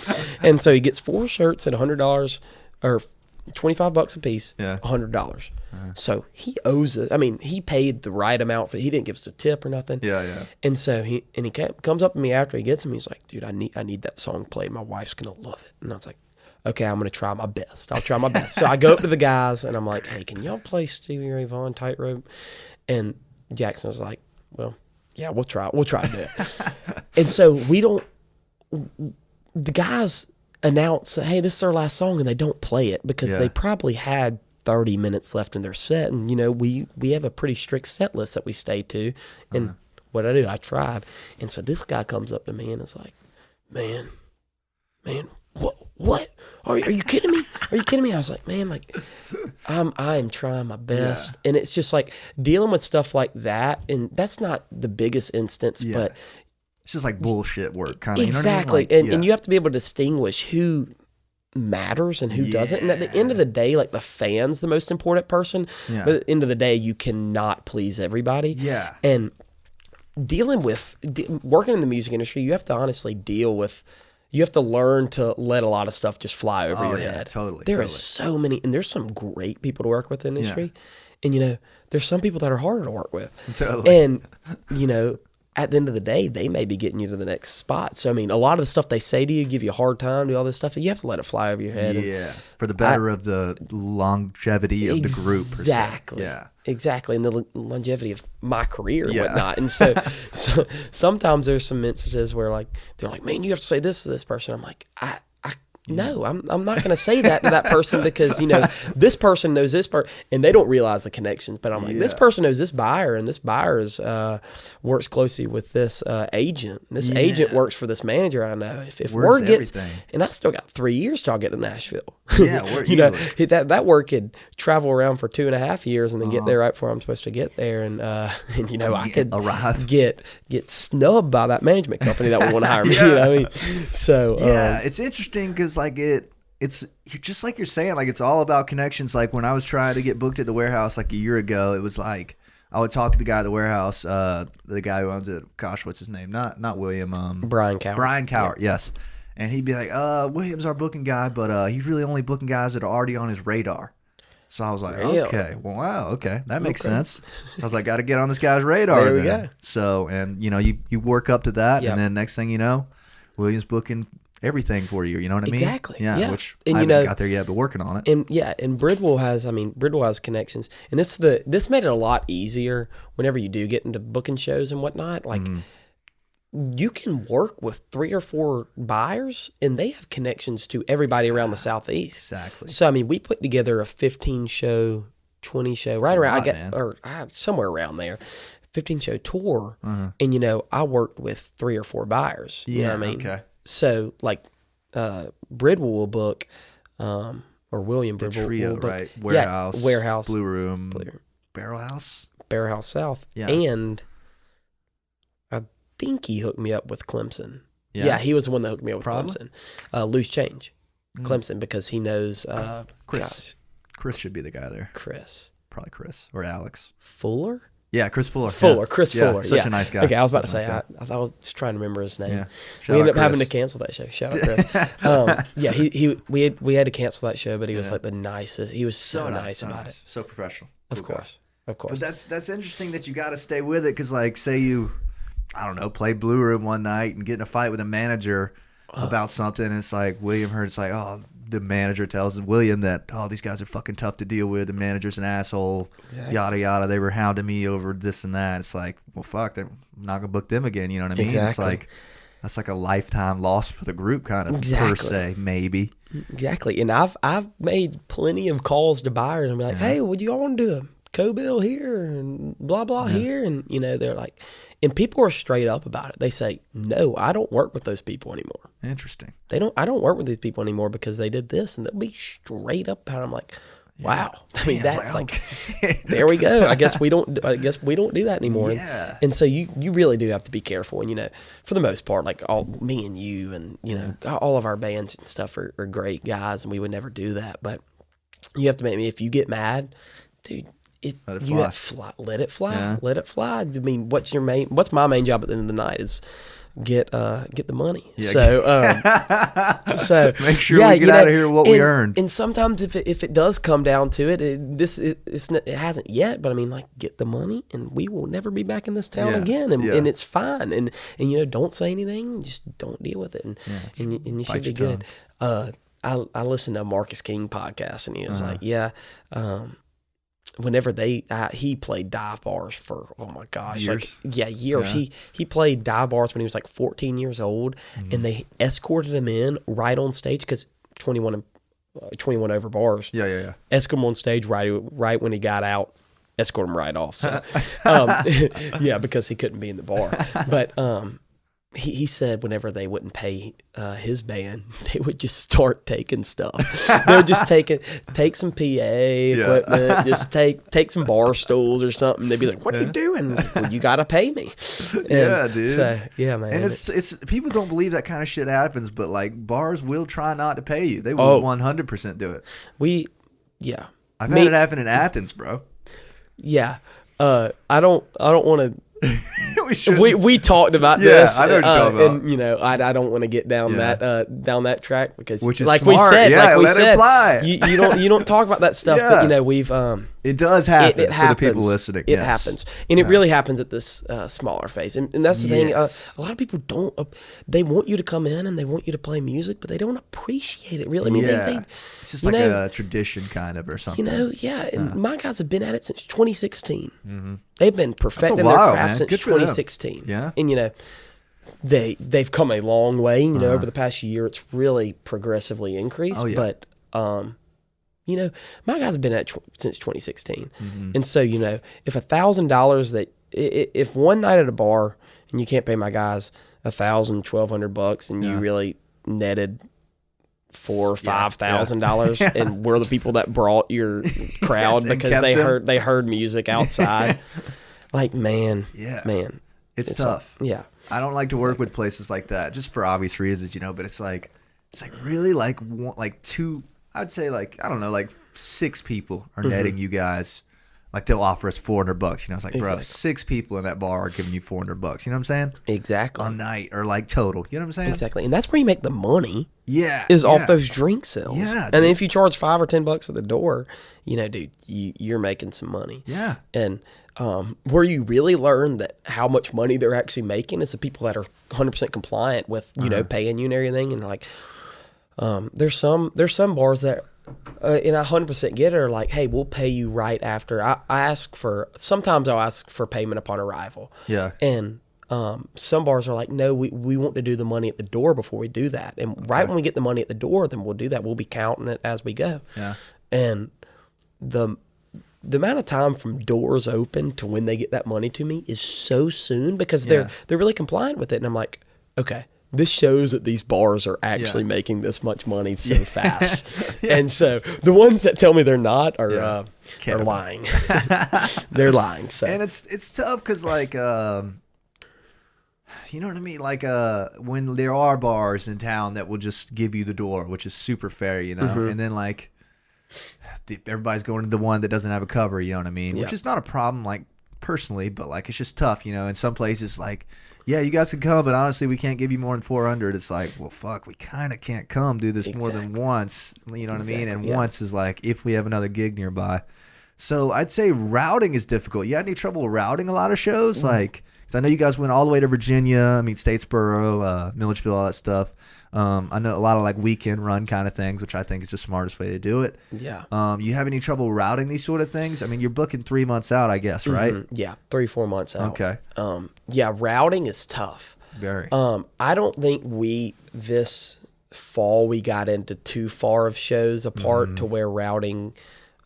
A: And so he gets 4 shirts at $100 or $25 a piece, $100. So he owes it. I mean, he paid the right amount for. He didn't give us a tip or nothing.
B: Yeah.
A: And so he comes up to me after he gets them. He's like, "Dude, I need that song played. My wife's gonna love it." And I was like, "Okay, I'm going to try my best. I'll try my best." So I go up to the guys, and I'm like, "Hey, can y'all play Stevie Ray Vaughan Tightrope?" And Jackson was like, "Well, yeah, we'll try to do it." And so the guys announce, "Hey, this is our last song," and they don't play it because they probably had 30 minutes left in their set. And, we have a pretty strict set list that we stay to. And what I do, I tried. And so this guy comes up to me and is like, man, what? Are you kidding me? Are you kidding me? I was like, man, like, I'm trying my best. And it's just like dealing with stuff like that. And that's not the biggest instance, but
B: it's just like bullshit work kind of.
A: Exactly.
B: You know what I mean?
A: And you have to be able to distinguish who matters and who doesn't. And at the end of the day, like the fan's the most important person. But at the end of the day, you cannot please everybody.
B: Yeah.
A: And dealing with working in the music industry, you have to honestly you have to learn to let a lot of stuff just fly over your head.
B: Totally.
A: There is so many, and there's some great people to work with in the industry. And, there's some people that are harder to work with.
B: Totally.
A: And, at the end of the day, they may be getting you to the next spot. So, I mean, a lot of the stuff they say to you, give you a hard time, do all this stuff, you have to let it fly over your head.
B: Yeah. For the better of the longevity of the group.
A: Exactly.
B: Yeah.
A: Exactly. And the longevity of my career and whatnot. And so sometimes there's some instances where they're like, man, you have to say this to this person. I'm like, no, I'm not going to say that to that person because, this person knows this part and they don't realize the connections. But I'm like, this person knows this buyer and this buyer works closely with this agent. This agent works for this manager. I know if word gets, and I still got 3 years till I get to Nashville.
B: Yeah,
A: that word could travel around for 2.5 years and then get there right before I'm supposed to get there. And I could arrive. get snubbed by that management company that would want to hire me. You know what I mean? So
B: it's interesting because it's just like you're saying, like it's all about connections. Like when I was trying to get booked at the warehouse like a year ago, it was like I would talk to the guy at the warehouse, the guy who owns it. Gosh, what's his name? Not William.
A: Brian Cowart.
B: Brian Cowart, yes. And he'd be like, William's our booking guy, but he's really only booking guys that are already on his radar. So I was like,
A: Really?
B: okay, well, wow, okay, that makes sense. So I was like, got to get on this guy's radar.
A: There we
B: then.
A: go.
B: So, and you work up to that,
A: Yep.
B: and then next thing you know, William's booking everything for you. You know what I mean?
A: Exactly.
B: Yeah.
A: Yeah.
B: Which
A: And
B: I haven't got there yet, but working on it.
A: And Bridwell has connections, and this made it a lot easier whenever you do get into booking shows and whatnot. Like, you can work with 3 or 4 buyers, and they have connections to everybody around the Southeast.
B: Exactly.
A: So, I mean, we put together a 15 show, 20 show, right around, somewhere around there, 15 show tour. And, I worked with 3 or 4 buyers. You know what I mean? Okay. So, like, Bridwell will book, or William Bridwell will book.
B: Right?
A: Warehouse.
B: Blue Room. Barrel House
A: South.
B: Yeah.
A: And I think he hooked me up with Clemson. Yeah, he was the one that hooked me up with Clemson. Loose Change. Clemson, because he knows
B: Chris.
A: Gosh,
B: Chris should be the guy there.
A: Chris.
B: Probably Chris or Alex.
A: Fuller?
B: Yeah, Chris Fuller.
A: Chris Fuller.
B: Such a nice guy.
A: Okay, I was about to say, I thought I was trying to remember his name.
B: Yeah.
A: We ended up having to cancel that show. Shout out Chris. We had to cancel that show, but he was like the nicest. He was so nice about it.
B: So professional.
A: Of course.
B: But that's interesting that you got to stay with it, because like, say you, I don't know, play Blue Room one night and get in a fight with a manager about something, and it's like William heard, it's like, oh, the manager tells William that, oh, these guys are fucking tough to deal with. The manager's an asshole. Exactly. Yada yada. They were hounding me over this and that. It's like, well, fuck, I'm not gonna book them again. You know what I mean?
A: Exactly.
B: It's like, that's like a lifetime loss for the group, kind of, per se, maybe.
A: Exactly. And I've made plenty of calls to buyers and be like, hey, would you all want to do a co-bill here and blah blah here? And they're like, and people are straight up about it. They say, no, I don't work with those people anymore.
B: Interesting.
A: I don't work with these people anymore because they did this, and they'll be straight up about it. I'm like, wow. I mean, that's like there we go. I guess we don't do that anymore.
B: Yeah.
A: And so you really do have to be careful. And for the most part, like me and you and all of our bands and stuff are great guys, and we would never do that. But you have to make me, if you get mad, dude, let it fly.
B: Yeah.
A: Let it fly. I mean, what's my main job at the end of the night is get the money.
B: Yeah.
A: So
B: make sure we get out of here what we earned.
A: And sometimes if it does come down to it, it hasn't yet, but I mean, like, get the money and we will never be back in this town again, and it's fine. And don't say anything, just don't deal with it, and you should be good. I listened to a Marcus King podcast, and he was like, whenever he played dive bars for, oh my gosh,
B: years.
A: Years. He played dive bars when he was like 14 years old, and they escorted him in right on stage, because 21 over bars.
B: Yeah.
A: Escort him on stage right when he got out, escort him right off. So, because he couldn't be in the bar. But he said whenever they wouldn't pay his band, they would just start taking stuff. They would just take some PA equipment, just take some bar stools or something. They'd be like, "What are you doing? Well, you got to pay me." And
B: dude.
A: So, yeah, man.
B: And it's people don't believe that kind of shit happens, but like, bars will try not to pay you. They will 100% do it. I've had it happen in Athens, bro.
A: Yeah. I don't want to. we talked about
B: this. I know what you're talking about.
A: And I don't want to get down that track, because,
B: which is
A: like
B: smart.
A: we said,
B: it fly.
A: you don't talk about that stuff. But we've
B: it does happen
A: it
B: for the people listening.
A: It happens, and it really happens at this smaller phase, and that's the thing. A lot of people don't. They want you to come in and they want you to play music, but they don't appreciate it really. I mean,
B: it's just like a tradition, kind of, or something.
A: And my guys have been at it since 2016. Mm-hmm. They've been perfecting their craft since 2016.
B: Yeah,
A: and they've come a long way. Over the past year, it's really progressively increased. Oh, yeah. But my guys have been at since 2016, and so if $1,000 if one night at a bar and you can't pay my guys $1,000, $1,200, and you really netted $4,000 or $5,000, and we're the people that brought your crowd because they heard music outside. Like, man, it's
B: tough.
A: Yeah,
B: I don't like to work with places like that, just for obvious reasons, but it's like really like two. I'd say, like, I don't know, like 6 people are netting you guys like they'll offer us $400. You know, it's like, bro,
A: Exactly.
B: 6 people in that bar are giving you $400. You know what I'm saying?
A: Exactly.
B: A night or like total. You know what I'm saying?
A: Exactly. And that's where you make the money.
B: Yeah.
A: Is
B: yeah.
A: off those drink sales.
B: Yeah,
A: And
B: dude.
A: then if you charge $5 or $10 at the door, you know, dude, you're making some money.
B: Yeah.
A: And where you really learn that how much money they're actually making is the people that are 100% compliant with, you know, paying you and everything. And like, there's some bars that, and I 100% get it, are like, hey, we'll pay you right after. Sometimes I'll ask for payment upon arrival.
B: Yeah.
A: And some bars are like, no, we want to do the money at the door before we do that. And right when we get the money at the door, then we'll do that. We'll be counting it as we go.
B: Yeah.
A: And the amount of time from doors open to when they get that money to me is so soon, because they're really compliant with it. And I'm like, okay, this shows that these bars are actually making this much money so fast. And so the ones that tell me they're not are lying. They're lying. So.
B: And it's tough because, like, you know what I mean? Like, when there are bars in town that will just give you the door, which is super fair, you know? And then, like, everybody's going to the one that doesn't have a cover, you know what I mean? Which is not a problem, like, personally, but, like, it's just tough, you know? In some places, like, yeah, you guys can come, but honestly, we can't give you more than 400. It's like, well, fuck, we kind of can't come do this more than once. You know what I mean? And once is like if we have another gig nearby. So I'd say routing is difficult. You had any trouble routing a lot of shows? Like, because I know you guys went all the way to Virginia, I mean, Statesboro, Milledgeville, all that stuff. I know a lot of like weekend run kind of things, which I think is the smartest way to do it.
A: Yeah.
B: You have any trouble routing these sort of things? I mean, you're booking 3 months out, I guess, right?
A: Yeah, 3-4 months out.
B: Okay.
A: Yeah, routing is tough.
B: Very.
A: I don't think this fall we got into too far of shows apart to where routing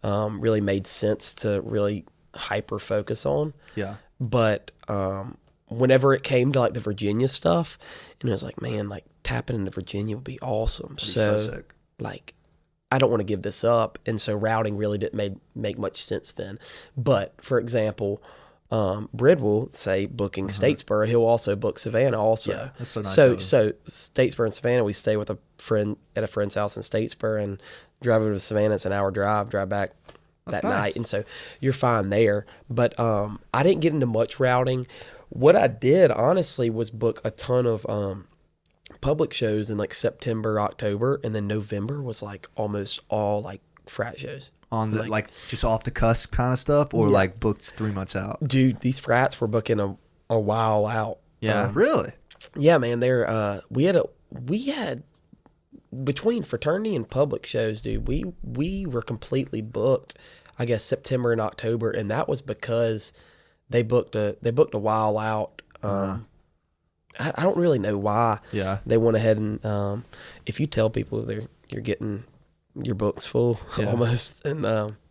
A: really made sense to really hyper focus on.
B: Yeah.
A: But whenever it came to like the Virginia stuff, and it was like, man, like tapping into Virginia would be awesome.
B: So sick.
A: Like, I don't want to give this up, and so routing really didn't make much sense then. But for example, Brid will say booking Statesboro, he'll also book Savannah also.
B: Yeah, that's so nice.
A: So Statesboro and Savannah, we stay with a friend at a friend's house in Statesboro and drive over to Savannah. It's an hour drive back that night, and so you're fine there. But I didn't get into much routing. What I did honestly was book a ton of public shows in like September, October, and then November was like almost all like frat shows.
B: On the like just off the cusp kind of stuff, or like booked 3 months out?
A: Dude, these frats were booking a while out.
B: Yeah, really?
A: Yeah, man. They're we had between fraternity and public shows, dude. We were completely booked, I guess, September and October, and that was because they booked a while out. I don't really know why.
B: Yeah.
A: They went ahead and if you tell people you're getting your books full almost, and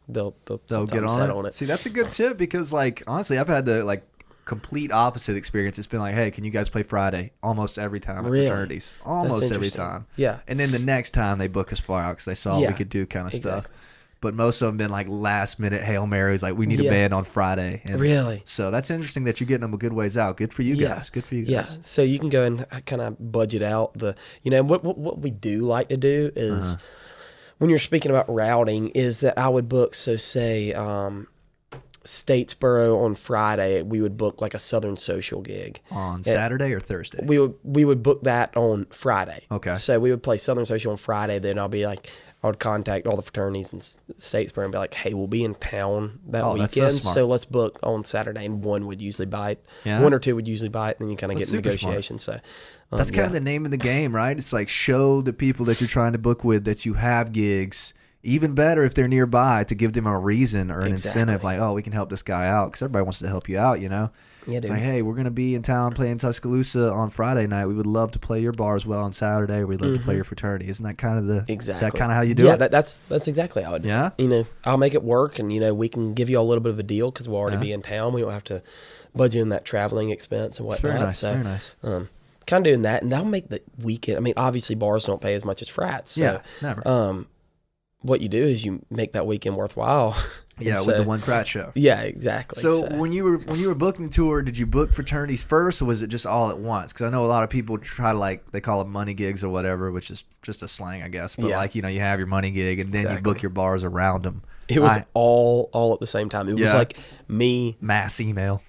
A: they'll
B: get on it. See, that's a good tip, because like honestly, I've had the like complete opposite experience. It's been like, hey, can you guys play Friday? Almost every time at fraternities. Almost every time.
A: Yeah.
B: And then the next time they book us far out because they saw we could do kind of stuff. But most of them been like last minute Hail Marys, like we need a band on Friday. And
A: really?
B: So that's interesting that you're getting them a good ways out. Good for you guys. Good for you guys.
A: Yeah. So you can go and kind of budget out what we do like to do is when you're speaking about routing is that I would book, so say Statesboro on Friday, we would book like a Southern Social gig.
B: On Saturday or Thursday?
A: We would book that on Friday.
B: Okay.
A: So we would play Southern Social on Friday, then I would contact all the fraternities in Statesboro and be like, hey, we'll be in town that weekend, so let's book on Saturday, and one would usually bite. Yeah. One or two would usually bite, and then you kind of get negotiations. So
B: that's kind of the name of the game, right? It's like show the people that you're trying to book with that you have gigs. Even better if they're nearby, to give them a reason or an incentive, like, oh, we can help this guy out, because everybody wants to help you out, you know? Yeah, it's like, hey, we're going to be in town playing Tuscaloosa on Friday night. We would love to play your bar as well on Saturday. We'd love to play your fraternity. Isn't that kind of is that kind of how you do it?
A: Yeah, that's exactly how I do it.
B: Yeah?
A: I'll make it work, and, we can give you a little bit of a deal because we'll already be in town. We don't have to budget in that traveling expense and whatnot.
B: Very nice, very nice.
A: Kind of doing that, and that'll make the weekend. I mean, obviously, bars don't pay as much as frats. So,
B: yeah, never.
A: What you do is you make that weekend worthwhile,
B: Yeah, with the one frat show.
A: Yeah, exactly.
B: So when you were booking the tour, did you book fraternities first, or was it just all at once? Because I know a lot of people try to, like, they call it money gigs or whatever, which is just a slang, I guess. But like, you know, you have your money gig and then you book your bars around them.
A: It was all at the same time. It was like me,
B: mass email.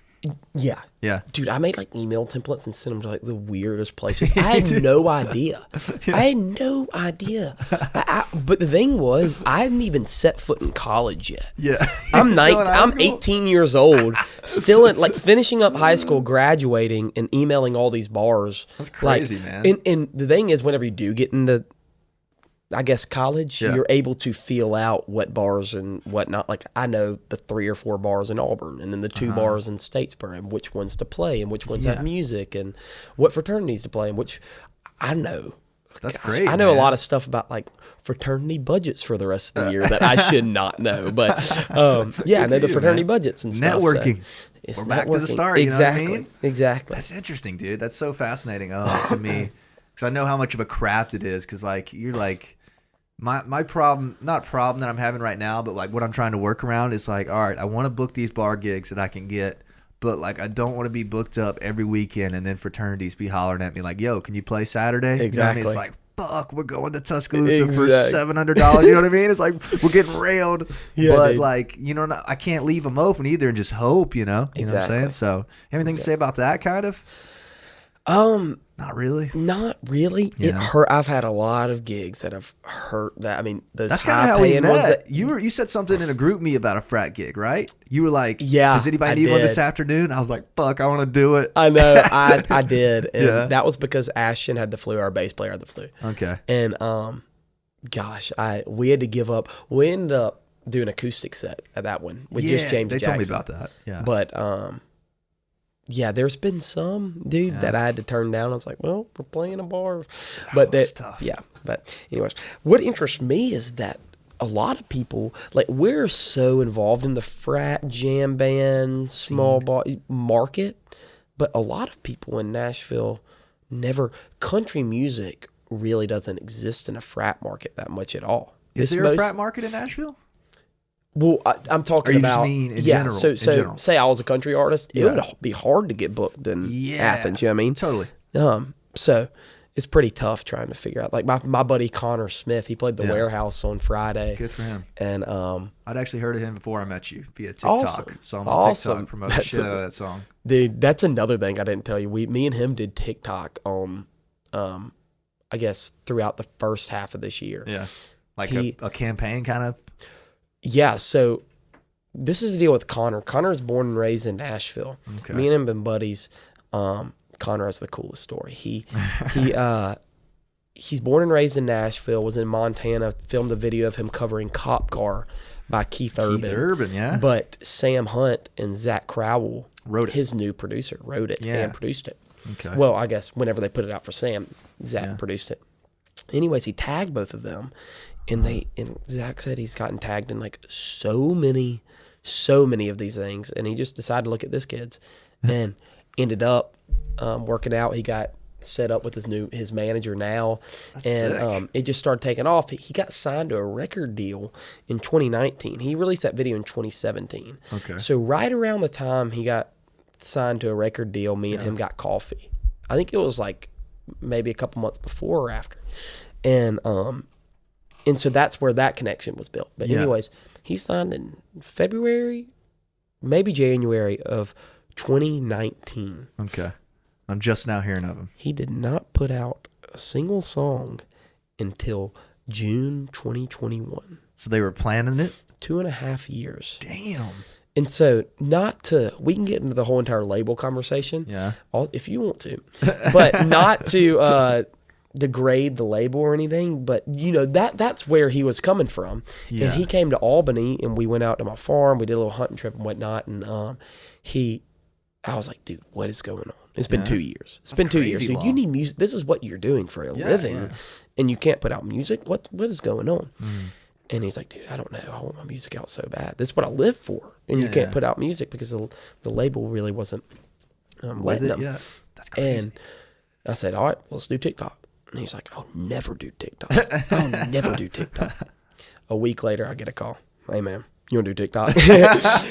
A: Yeah.
B: Yeah.
A: Dude, I made like email templates and sent them to like the weirdest places. I had no idea. I had no idea. But the thing was, I hadn't even set foot in college yet.
B: Yeah.
A: I'm 18 years old, still in, like, finishing up high school, graduating, and emailing all these bars.
B: That's crazy,
A: like,
B: man.
A: And the thing is, whenever you do get into, I guess, college, you're able to feel out what bars and whatnot. Like, I know the 3 or 4 bars in Auburn, and then the 2 bars in Statesboro, and which ones to play, and which ones have music, and what fraternities to play, and which I know.
B: That's great.
A: I know a lot of stuff about, like, fraternity budgets for the rest of the year that I should not know. But I know the fraternity budgets and stuff.
B: Networking.
A: So
B: we're back to the start.
A: Exactly.
B: You know what I mean?
A: Exactly.
B: That's interesting, dude. That's so fascinating to me, because I know how much of a craft it is. Because, like, you're like, my problem, not problem that I'm having right now, but like what I'm trying to work around is like, all right, I want to book these bar gigs that I can get, but like I don't want to be booked up every weekend and then fraternities be hollering at me like, yo, can you play Saturday?
A: Exactly.
B: You know what I mean? It's like, fuck, we're going to Tuscaloosa for $700. You know what I mean? It's like we're getting railed. But dude, like, you know, I can't leave them open either and just hope, you know? You know what I'm saying? So, anything to say about that kind of? Not really. Not really.
A: Yeah. It hurt. I've had a lot of gigs that have hurt. That, I mean, those
B: that's kind of how we met.
A: Ones that,
B: you said something in a group me about a frat gig, right? You were like,
A: yeah,
B: does anybody need one this afternoon? I was like, fuck, I want to do it.
A: I know. I did. And that was because Ashton had the flu. Our bass player had the flu.
B: Okay.
A: And gosh, we had to give up. We ended up doing an acoustic set at that one with just James Jackson.
B: They told me about that. Yeah.
A: But yeah, there's been some, dude, that I had to turn down. I was like, well, we're playing a bar. But that's tough. Yeah. But anyways, what interests me is that a lot of people, like, we're so involved in the frat, jam band, small bar market, but a lot of people in Nashville country music really doesn't exist in a frat market that much at all.
B: Is there a frat market in Nashville?
A: Well, I'm talking about,
B: just mean in general.
A: So
B: in general.
A: Say I was a country artist, it would be hard to get booked in Athens. You know what I mean?
B: Totally.
A: So it's pretty tough trying to figure out. Like my buddy Connor Smith, he played the Warehouse on Friday.
B: Good for him.
A: And
B: I'd actually heard of him before I met you via TikTok.
A: Awesome.
B: So I'm on TikTok promoting the shit out of that song.
A: Dude, that's another thing I didn't tell you. Me and him did TikTok on, I guess, throughout the first half of this year.
B: Yeah. Like a campaign kind of.
A: Yeah, so this is the deal with Connor. Connor is born and raised in Nashville. Okay. Me and him have been buddies. Connor has the coolest story. He's born and raised in Nashville, was in Montana, filmed a video of him covering Cop Car by Keith Urban.
B: Keith Urban, yeah.
A: But Sam Hunt and Zach Crowell,
B: wrote it.
A: His new producer, wrote it and produced it.
B: Okay.
A: Well, I guess whenever they put it out for Sam, Zach produced it. Anyways, he tagged both of them. And Zach said he's gotten tagged in like so many of these things, and he just decided to look at this kid's, and ended up working out. He got set up with his manager now. That's sick. It just started taking off. He got signed to a record deal in 2019. He released that video in 2017.
B: Okay.
A: So right around the time he got signed to a record deal, me and him got coffee. I think it was like maybe a couple months before or after, and so that's where that connection was built. But anyways, he signed in February, maybe January of 2019.
B: Okay. I'm just now hearing of him.
A: He did not put out a single song until June 2021.
B: So they were planning it?
A: 2.5 years.
B: Damn.
A: And so we can get into the whole entire label conversation.
B: Yeah.
A: If you want to. But not to degrade the label or anything, but you know, that's where he was coming from. And he came to Albany, and we went out to my farm, we did a little hunting trip and whatnot, and I was like, dude, what is going on? It's been 2 years. It's been 2 years. So you need music. This is what you're doing for a living, and you can't put out music. What is going on? And he's like, dude, I don't know. I want my music out so bad. This is what I live for, and you can't put out music because the label really wasn't letting them.
B: Yeah, that's crazy.
A: And I said, all right, let's do TikTok. And he's like, I'll never do TikTok. I'll never do TikTok. A week later, I get a call. Hey, man, you want to do TikTok?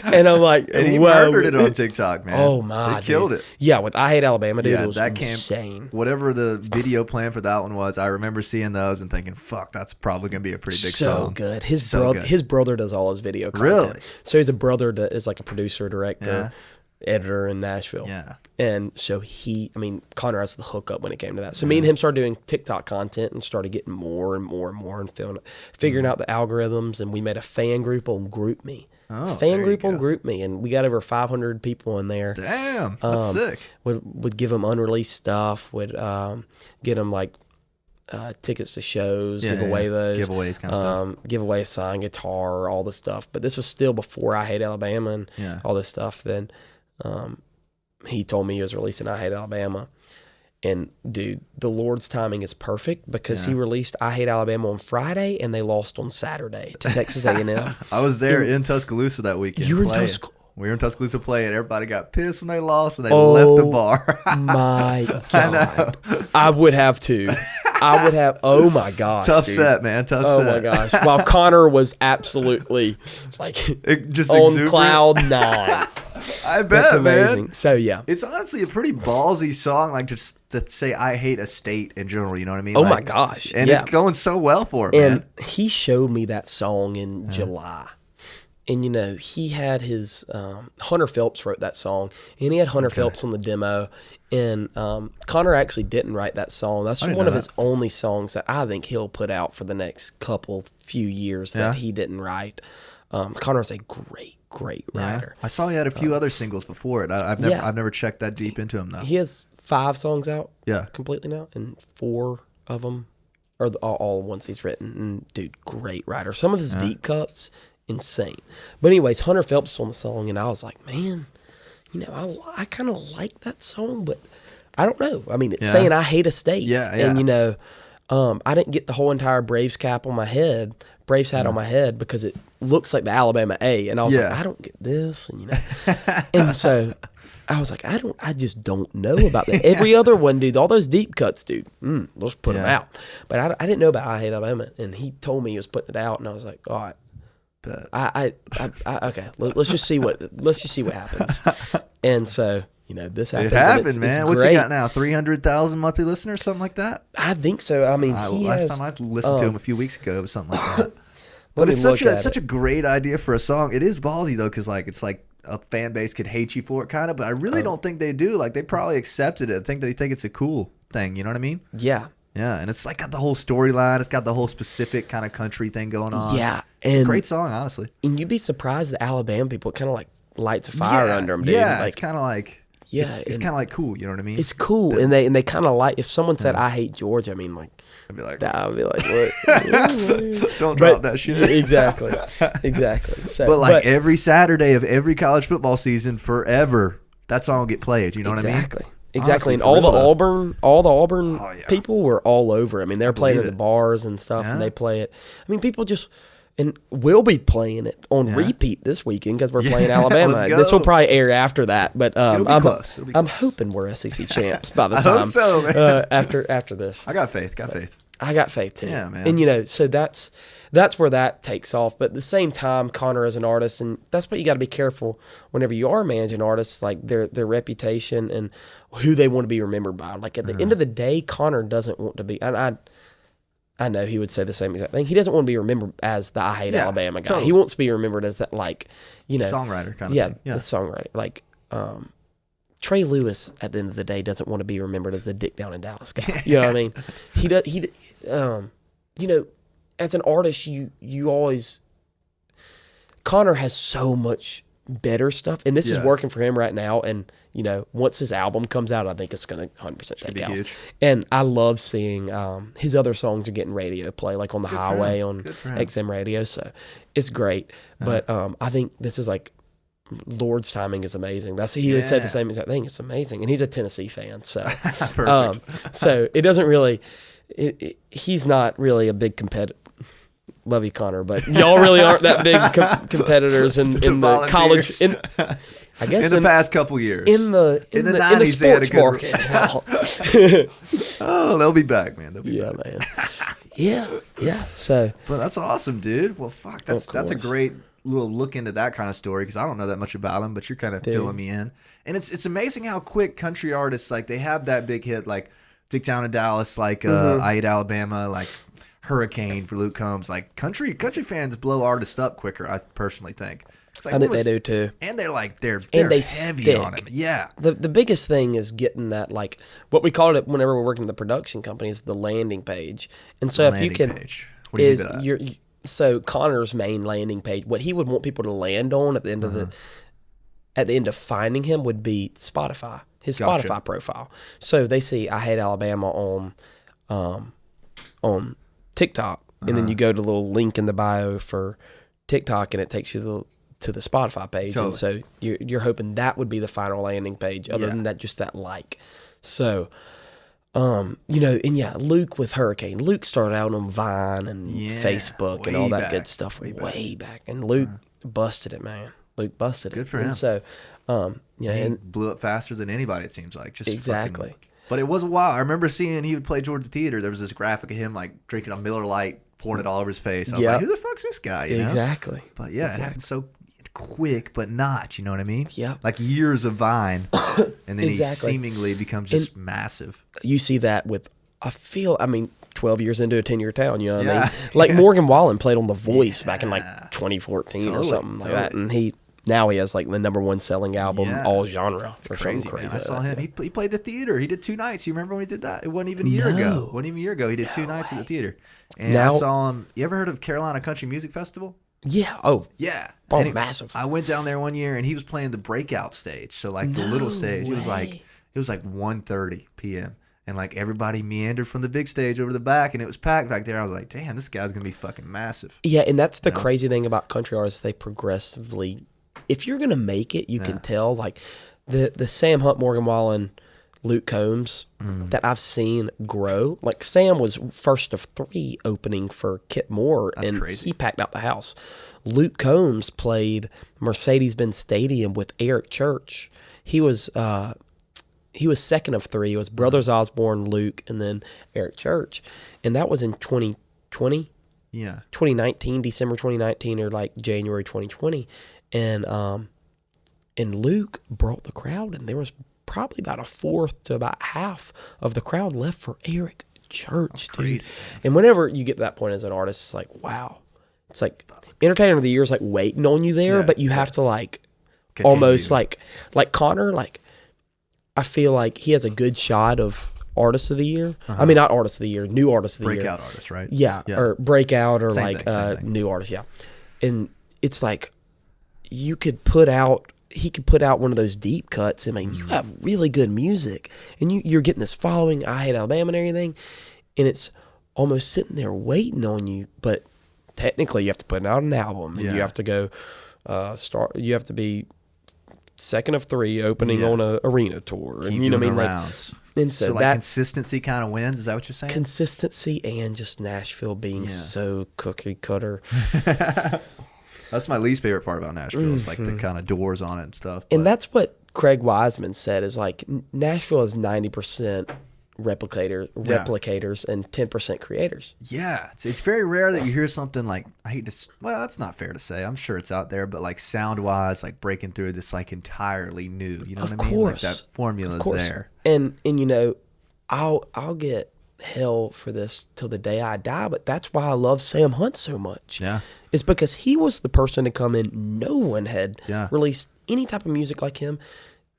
A: And I'm like,
B: and he murdered it on TikTok, man.
A: Oh my,
B: he killed it.
A: Yeah, with I Hate Alabama, dude,
B: Yeah,
A: it was
B: that
A: insane.
B: Whatever the video plan for that one was, I remember seeing those and thinking, "Fuck, that's probably gonna be a pretty big song."
A: So good. His brother does all his video content.
B: Really?
A: So he's a brother that is like a producer, director, editor in Nashville.
B: Yeah.
A: And so Connor has the hookup when it came to that. So me and him started doing TikTok content and started getting more and more and more and figuring out the algorithms. And we made a fan group on GroupMe. GroupMe, and we got over 500 people in there.
B: Damn, that's sick.
A: Would give them unreleased stuff. Would get them like tickets to shows, give away those
B: giveaways, kind of stuff.
A: Give away a signed guitar, all this stuff. But this was still before I Hate Alabama and all this stuff. Then he told me he was releasing I Hate Alabama. And dude, the Lord's timing is perfect because he released I Hate Alabama on Friday and they lost on Saturday to Texas A&M.
B: I was there in Tuscaloosa that weekend.
A: You were in Tuscaloosa?
B: We were in Tuscaloosa playing. Everybody got pissed when they lost and they left the bar.
A: My God. I would have too. Oh my gosh.
B: Tough
A: dude.
B: set, man. Tough set.
A: Oh my gosh. While Connor was absolutely like
B: just
A: on
B: exuberant.
A: cloud 9.
B: I bet,
A: That's amazing.
B: man.
A: So yeah.
B: It's honestly a pretty ballsy song, like just to say I hate a state in general, you know what I mean?
A: Oh
B: like,
A: my gosh.
B: And it's going so well for him,
A: and
B: man.
A: he showed me that song in July. And, you know, he had his Hunter Phelps wrote that song, and he had Hunter Phelps on the demo. And Connor actually didn't write that song. That's one of his only songs that I think he'll put out for the next few years that he didn't write. Connor's a great writer.
B: I saw he had a few other singles before it. I've never checked that deep into him, though.
A: He has 5 songs out completely now, and 4 of them are all the ones he's written. And, dude, great writer. Some of his deep cuts, insane. But anyways, Hunter Phelps was on the song, and I was like, man, you know, I kind of like that song, but I don't know. I mean, it's saying I hate a state. And, you know, I didn't get the whole entire Braves hat on my head because it looks like the Alabama A. And I was like, I don't get this. And, you know, and so I was like, I just don't know about that. Every other one, dude, all those deep cuts, dude, let's put them out. But I didn't know about I Hate Alabama. And he told me he was putting it out, and I was like, all right. Okay. Let's just see what happens. And so, you know, this happened.
B: It happened, man. What's he got now? 300,000 monthly listeners, something like that.
A: I think so. I mean,
B: last time I listened to him a few weeks ago, it was something like that. But it's such a great idea for a song. It is ballsy though, because it's like a fan base could hate you for it, kind of. But I really don't think they do. Like they probably accepted it. I think they think it's a cool thing. You know what I mean?
A: Yeah.
B: Yeah, and it's like got the whole storyline. It's got the whole specific kind of country thing going on.
A: Yeah,
B: it's a great song, honestly.
A: And you'd be surprised the Alabama people kind of like lights a fire under them, dude.
B: Yeah,
A: like,
B: it's kind of like it's kind of like cool. You know what I mean?
A: It's cool, and they kind of like if someone said I hate Georgia. I mean, like I'd be like what?
B: Don't drop that shit.
A: Exactly. So,
B: but every Saturday of every college football season forever, that song will get played. You know what I mean?
A: Exactly, and all the Auburn people were all over. I mean, they're playing at the bars and stuff, and they play it. I mean, people just and we'll be playing it on repeat this weekend because we're playing Alabama. This will probably air after that, but I'm hoping we're SEC champs by the time.
B: I hope so, man.
A: After this,
B: I got faith.
A: I got faith too.
B: Yeah, man.
A: And you know, so that's where that takes off. But at the same time, Connor is an artist, and that's what you got to be careful whenever you are managing artists, like their reputation and who they want to be remembered by. Like at the end of the day, Connor doesn't want to be. And I know he would say the same exact thing. He doesn't want to be remembered as the I Hate Alabama guy. Totally. He wants to be remembered as that, like, you know,
B: songwriter kind of thing.
A: Yeah, the songwriter. Like Trey Lewis at the end of the day doesn't want to be remembered as the Dick Down in Dallas guy. You know what I mean? He you know, as an artist, you always Connor has so much better stuff, and this is working for him right now. And you know, once his album comes out, I think it's gonna 100% take off. Huge. And I love seeing his other songs are getting radio play, like on the highway on XM radio. So it's great. But I think this is like Lord's timing is amazing. He would say the same exact thing. It's amazing, and he's a Tennessee fan, so so it doesn't really. He's not really a big competitor. Love you, Connor, but y'all really aren't that big competitors in the college. I guess
B: in the past couple years,
A: in the 90s, sports market.
B: Oh, they'll be back, man. They'll be back.
A: Man. Yeah. So,
B: but that's awesome, dude. Well, fuck, that's a great little look into that kind of story because I don't know that much about him, but you're kind of filling me in. And it's amazing how quick country artists, like, they have that big hit, like Dick Down in Dallas, like I Hate Alabama, like Hurricane for Luke Combs. Like country fans blow artists up quicker, I personally think. Like,
A: I think they do too.
B: And they're
A: they
B: heavy
A: stick.
B: on it. Yeah.
A: The biggest thing is getting that, like, what we called it whenever we're working in the production company is the landing page. And so if you can,
B: what do you mean by that?
A: So Connor's main landing page, what he would want people to land on at the end of finding him would be Spotify, his Spotify profile. So they see I Hate Alabama on TikTok, and then you go to the little link in the bio for TikTok, and it takes you to the Spotify page. Totally. And so you're hoping that would be the final landing page, other than that, just that like. So, Luke with Hurricane. Luke started out on Vine and Facebook and all that good stuff way back. And Luke busted it, man. Luke busted it.
B: Good for him.
A: And so,
B: he blew up faster than anybody, it seems like. Just
A: exactly.
B: But it was a while. I remember seeing he would play Georgia Theater. There was this graphic of him like drinking a Miller Lite, pouring it all over his face. I was like, who the fuck's this guy? You know?
A: Exactly.
B: But yeah, it happened so quick, but not. You know what I mean?
A: Yeah.
B: Like years of Vine, and then he seemingly becomes just massive.
A: You see that with, 12 years into a 10-year town, you know what I mean? Like Morgan Wallen played on The Voice back in like 2014 or something like that, and now he has like the #1 selling album all genre.
B: It's crazy, man. I saw him. He played the theater. He did 2 nights. You remember when he did that? It wasn't even a year ago. He did 2 nights at the theater. And I saw him. You ever heard of Carolina Country Music Festival?
A: Yeah. Oh.
B: Yeah.
A: Oh, massive.
B: I went down there one year and he was playing the breakout stage. So like the little stage. It was like 1:30 p.m. And like everybody meandered from the big stage over the back, and it was packed back there. I was like, damn, this guy's gonna be fucking massive.
A: Yeah, and that's the crazy thing about country artists. They progressively, if you're gonna make it, you can tell. Like the Sam Hunt, Morgan Wallen, Luke Combs that I've seen grow. Like Sam was first of 3 opening for Kit Moore, and he packed out the house. Luke Combs played Mercedes-Benz Stadium with Eric Church. He was second of 3. It was Brothers Osborne, Luke, and then Eric Church, and that was in 2020.
B: Yeah,
A: 2019, December 2019, or like January 2020, and Luke brought the crowd, and there was probably about a fourth to about half of the crowd left for Eric Church, dude. And whenever you get to that point as an artist, it's like, wow. It's like Entertainer of the Year is like waiting on you there, but you have to like continue. Almost like Connor, like I feel like he has a good shot of Artist of the Year. I mean, not Artist of the Year, New Artist of the Year.
B: Breakout artist, right?
A: Yeah, or Breakout, or
B: same thing.
A: New Artist, yeah. And it's like he could put out one of those deep cuts. I mean, you have really good music, and you're getting this following, I Hate Alabama and everything, and it's almost sitting there waiting on you. But technically, you have to put out an album, and you have to go you have to be second of 3 opening on a arena tour, and you know what I mean,
B: rounds.
A: And
B: so like consistency kind of wins. Is that what you're saying?
A: Consistency and just Nashville being so cookie cutter.
B: That's my least favorite part about Nashville. It's like the kind of doors on it and stuff.
A: And that's what Craig Wiseman said, is like Nashville is 90% replicators and 10% creators.
B: Yeah. It's very rare that you hear something like, that's not fair to say. I'm sure it's out there, but like sound wise, like breaking through this like entirely new, you know what I mean? Like that formula's there.
A: And you know, I'll get hell for this till the day I die, but that's why I love Sam Hunt so much.
B: Yeah.
A: It's because he was the person to come in. No one had released any type of music like him.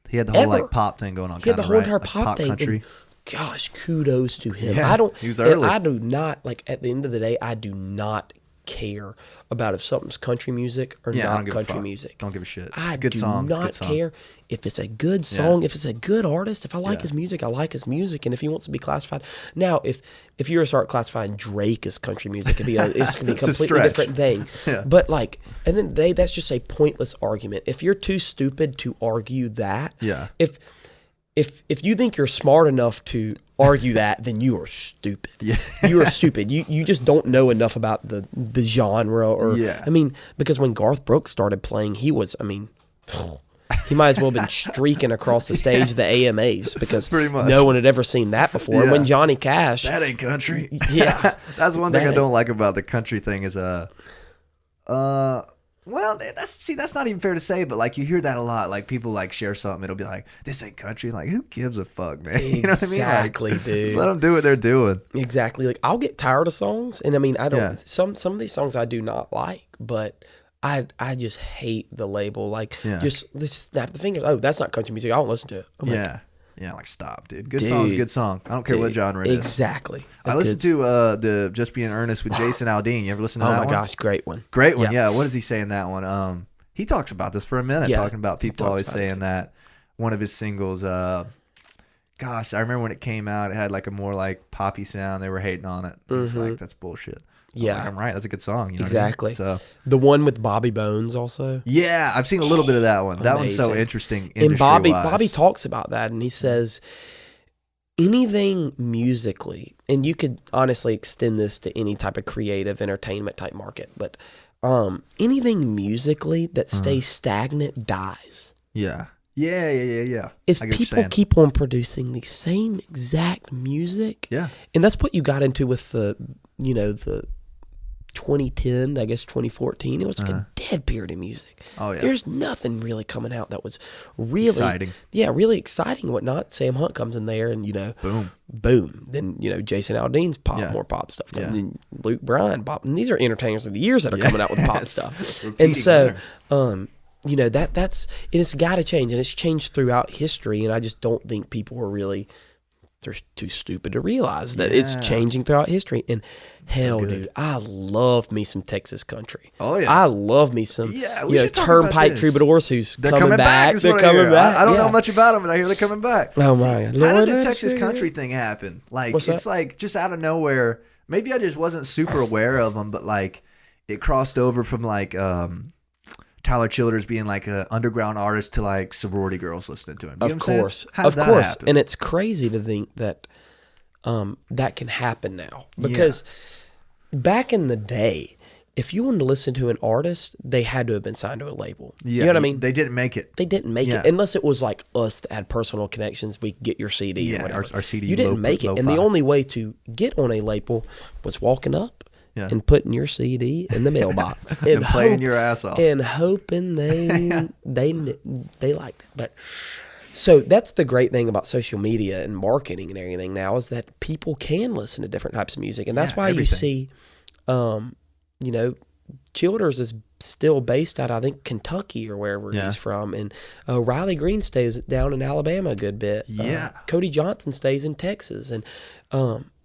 B: He had the whole like pop thing going on.
A: He had the whole entire
B: like
A: pop thing.
B: Country.
A: And gosh, kudos to him.
B: Yeah, he was early.
A: I do not, like, at the end of the day, I do not care about if something's country music or not country music.
B: Don't give a shit. It's
A: I
B: a good song.
A: do not care if it's a good song, if it's a good artist. If I like his music, I like his music. And if he wants to be classified. Now, if you were to start classifying Drake as country music, it's going to be a completely different thing.
B: Yeah.
A: But like, at the end of the day, that's just a pointless argument. If you're too stupid to argue that, if you think you're smart enough to argue that, then you are stupid. Yeah. You are stupid. You just don't know enough about the genre. Or I mean, because when Garth Brooks started playing, he was, he might as well have been streaking across the stage of the AMAs, because no one had ever seen that before. Yeah. And when Johnny Cash...
B: That ain't country.
A: Yeah.
B: That's one thing I don't like about the country thing is... Well, that's not even fair to say, but like you hear that a lot. Like people like share something, it'll be like, "This ain't country." Like, who gives a fuck, man? You know what I mean?
A: Exactly,
B: like,
A: dude.
B: Just let them do what they're doing.
A: Exactly. Like I'll get tired of songs, and I mean, I don't. Some of these songs I do not like, but I just hate the label. Like, just snap the fingers. Oh, that's not country music. I don't listen to it. I'm like,
B: yeah, like stop, dude. Good song's good song. I don't care what genre it is.
A: Exactly.
B: I listened to the Just Be in Earnest with Jason Aldean. You ever listen to that one?
A: Oh my gosh, great one.
B: Great one. Yeah. What does he say in that one? He talks about this for a minute, talking about people always saying that one of his singles. Gosh, I remember when it came out, it had like a more like poppy sound. They were hating on it. It's like that's bullshit.
A: Yeah,
B: I'm right. That's a good song. You know
A: exactly.
B: What I mean? So
A: the one with Bobby Bones also.
B: Yeah, I've seen a little bit of that one. That one's so interesting. And
A: Bobby talks about that, and he says anything musically, and you could honestly extend this to any type of creative entertainment type market, but anything musically that stays stagnant dies.
B: Yeah.
A: If people keep on producing the same exact music, and that's what you got into with the 2010, I guess 2014, it was like a dead period of music.
B: Oh yeah.
A: There's nothing really coming out that was really
B: exciting.
A: Yeah, really exciting and whatnot. Sam Hunt comes in there and boom. Then Jason Aldean's more pop stuff.
B: Yeah.
A: Then Luke Bryan pop. And these are entertainers of the years that are coming out with pop stuff. And so it's got to change, and it's changed throughout history. And I just don't think people are really. They're too stupid to realize that it's changing throughout history. And hell, dude, I love me some Texas country.
B: Oh, yeah.
A: I love me some Turnpike Troubadours who's coming back.
B: They're coming back. I don't know much about them, but I hear they're coming back.
A: Oh, my God.
B: How did the Texas country thing happen? Like, it's like just out of nowhere. Maybe I just wasn't super aware of them, but like it crossed over from like Tyler Childers being like an underground artist to like sorority girls listening to him. You know what I'm
A: course.
B: saying? How did that happen?
A: And it's crazy to think that that can happen now. Because back in the day, if you wanted to listen to an artist, they had to have been signed to a label. Yeah, you know what I mean?
B: They didn't make it.
A: They didn't make it. Unless it was like us that had personal connections. We could get your CD or whatever.
B: Our CD.
A: You didn't make it. And the only way to get on a label was walking up and putting your CD in the mailbox
B: and playing your ass off
A: and hoping they liked it. But so that's the great thing about social media and marketing and everything now is that people can listen to different types of music, and that's why you see, Childers is still based out, I think, Kentucky or wherever he's from, and Riley Green stays down in Alabama a good bit. Cody Johnson stays in Texas, and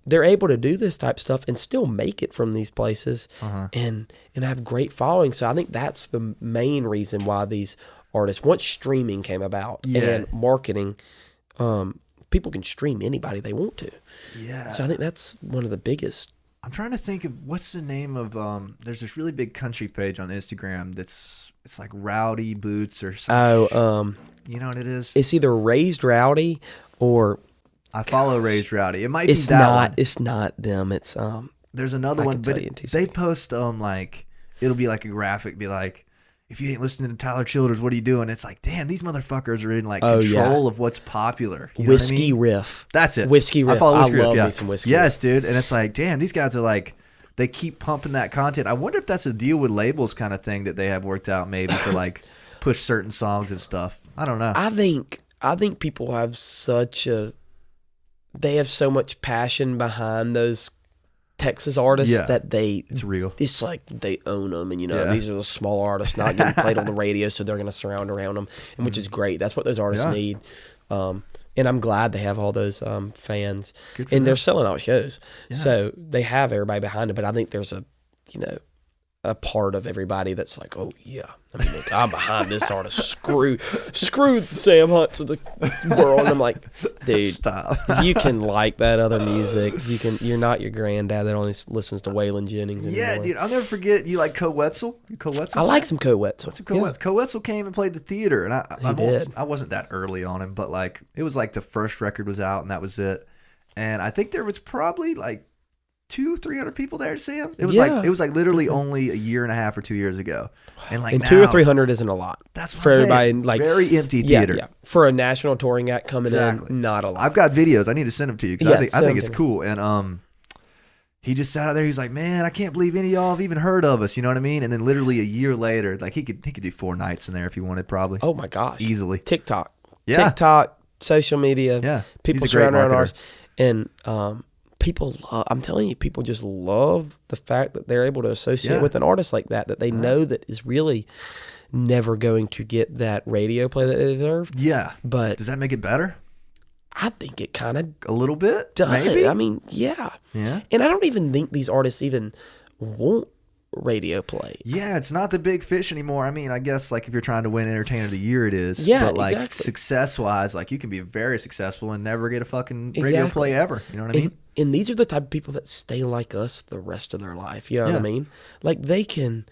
A: they're able to do this type of stuff and still make it from these places and have great following. So I think that's the main reason why these artists, once streaming came about and marketing, people can stream anybody they want to. Yeah. So I think that's one of the biggest.
B: I'm trying to think of what's the name of there's this really big country page on Instagram it's like Rowdy Boots or something. You know what it is?
A: It's either Raised Rowdy or
B: I follow Raised Rowdy. It might be that one.
A: It's not them. It's
B: there's another one, but they post like it'll be like a graphic, be like, if you ain't listening to Tyler Childers, what are you doing? It's like, damn, these motherfuckers are in like control of what's popular. You know
A: Whiskey
B: what I mean?
A: Riff.
B: That's it.
A: Whiskey Riff.
B: I follow Whiskey Riff.
A: Love me some Whiskey
B: Yes,
A: Riff.
B: dude. And it's like, damn, these guys are like, they keep pumping that content. I wonder if that's a deal with labels kind of thing that they have worked out maybe to like push certain songs and stuff. I don't know.
A: I think people have they have so much passion behind those Texas artists that
B: it's real.
A: It's like they own them, and these are the small artists not getting played on the radio, so they're going to surround around them, and which is great. That's what those artists need. And I'm glad they have all those fans, and they're selling out shows, so they have everybody behind it. But I think there's a part of everybody that's like, oh yeah, I'm behind this artist. Screw Sam Hunt to the world. And I'm like, dude,
B: stop.
A: You can like that other music. You're not your granddad that only listens to Waylon Jennings anymore.
B: Yeah, dude, I'll never forget. You like Co Wetzel?
A: I like some Co Wetzel.
B: What's Co Wetzel? Co Wetzel came and played the theater, and I wasn't that early on him, but like it was like the first record was out, and that was it. And I think there was probably like 200-300 people there to see him. It was like literally only a year and a half or 2 years ago, and like 200 or
A: 300 isn't a lot.
B: That's what
A: for
B: I'm
A: everybody.
B: Saying.
A: Like
B: very empty theater.
A: Yeah. For a national touring act coming in, not a lot.
B: I've got videos. I need to send them to you because I think it's cool. And he just sat out there. He's like, man, I can't believe any of y'all have even heard of us. You know what I mean? And then literally a year later, like he could do 4 nights in there if he wanted, probably.
A: Oh my gosh,
B: easily.
A: TikTok, social media.
B: Yeah,
A: people surround around ours, and people. I'm telling you, people just love the fact that they're able to associate with an artist like that they know that is really never going to get that radio play that they deserve.
B: Yeah,
A: but
B: does that make it better?
A: I think it kind of
B: a little bit
A: does.
B: Maybe.
A: I mean, yeah. And I don't even think these artists even want radio play.
B: Yeah, it's not the big fish anymore. I mean, I guess like if you're trying to win Entertainer of the Year, it is.
A: Yeah,
B: but like
A: exactly.
B: success wise, like you can be very successful and never get a fucking radio play ever. You know what I mean?
A: And these are the type of people that stay like us the rest of their life. You know what I mean? Like they can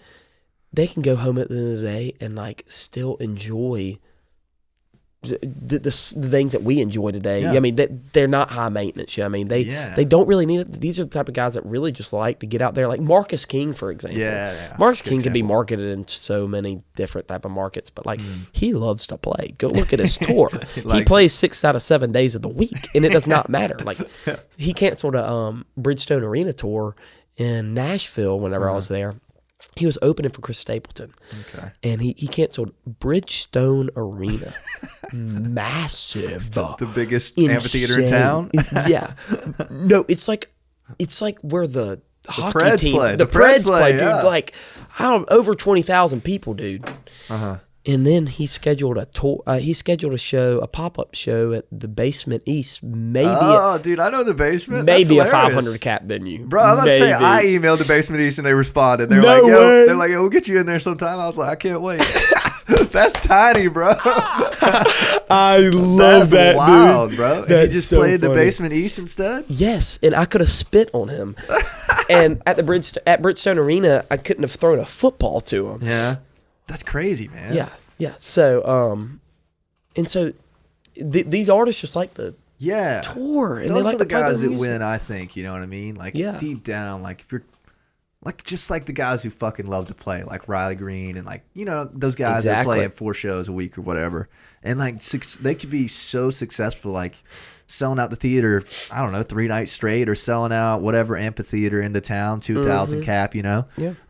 A: go home at the end of the day and like still enjoy the things that we enjoy today. I mean, they're not high maintenance. You know what I mean? They don't really need it. These are the type of guys that really just like to get out there. Like Marcus King, for example. Marcus King can be marketed in so many different type of markets, but like he loves to play. Go look at his tour. He plays 6 out of 7 days of the week, and it does not matter. Like he canceled a Bridgestone Arena tour in Nashville whenever I was there. He was opening for Chris Stapleton. Okay. And he canceled Bridgestone Arena. Massive.
B: The biggest amphitheater in town?
A: Yeah. No, it's like where the hockey
B: Preds
A: team,
B: play.
A: the Preds play,
B: yeah.
A: dude. Like, over 20,000 people, dude.
B: Uh-huh.
A: And then he scheduled a tour. He scheduled a pop-up show at the Basement East.
B: Dude, I know the Basement.
A: Maybe a 500 cap venue.
B: Bro, I'm about to say I emailed the Basement East and they responded. They're like, yo, we'll get you in there sometime. I was like, I can't wait. That's tiny, bro.
A: I love that,
B: wild,
A: dude.
B: Bro. And he just played the Basement East instead?
A: Yes, and I could have spit on him. And at Bridgestone Arena, I couldn't have thrown a football to him.
B: Yeah. That's crazy, man.
A: Yeah. So, these artists just like the tour, and
B: those
A: they like
B: are the
A: to play
B: guys
A: their
B: that
A: music.
B: win. I think, you know what I mean. Like deep down, like if you're like just like the guys who fucking love to play, like Riley Green, and like those guys that play in 4 shows a week or whatever, and like they could be so successful, like selling out the theater, I don't know, 3 nights straight, or selling out whatever amphitheater in the town, 2,000 cap,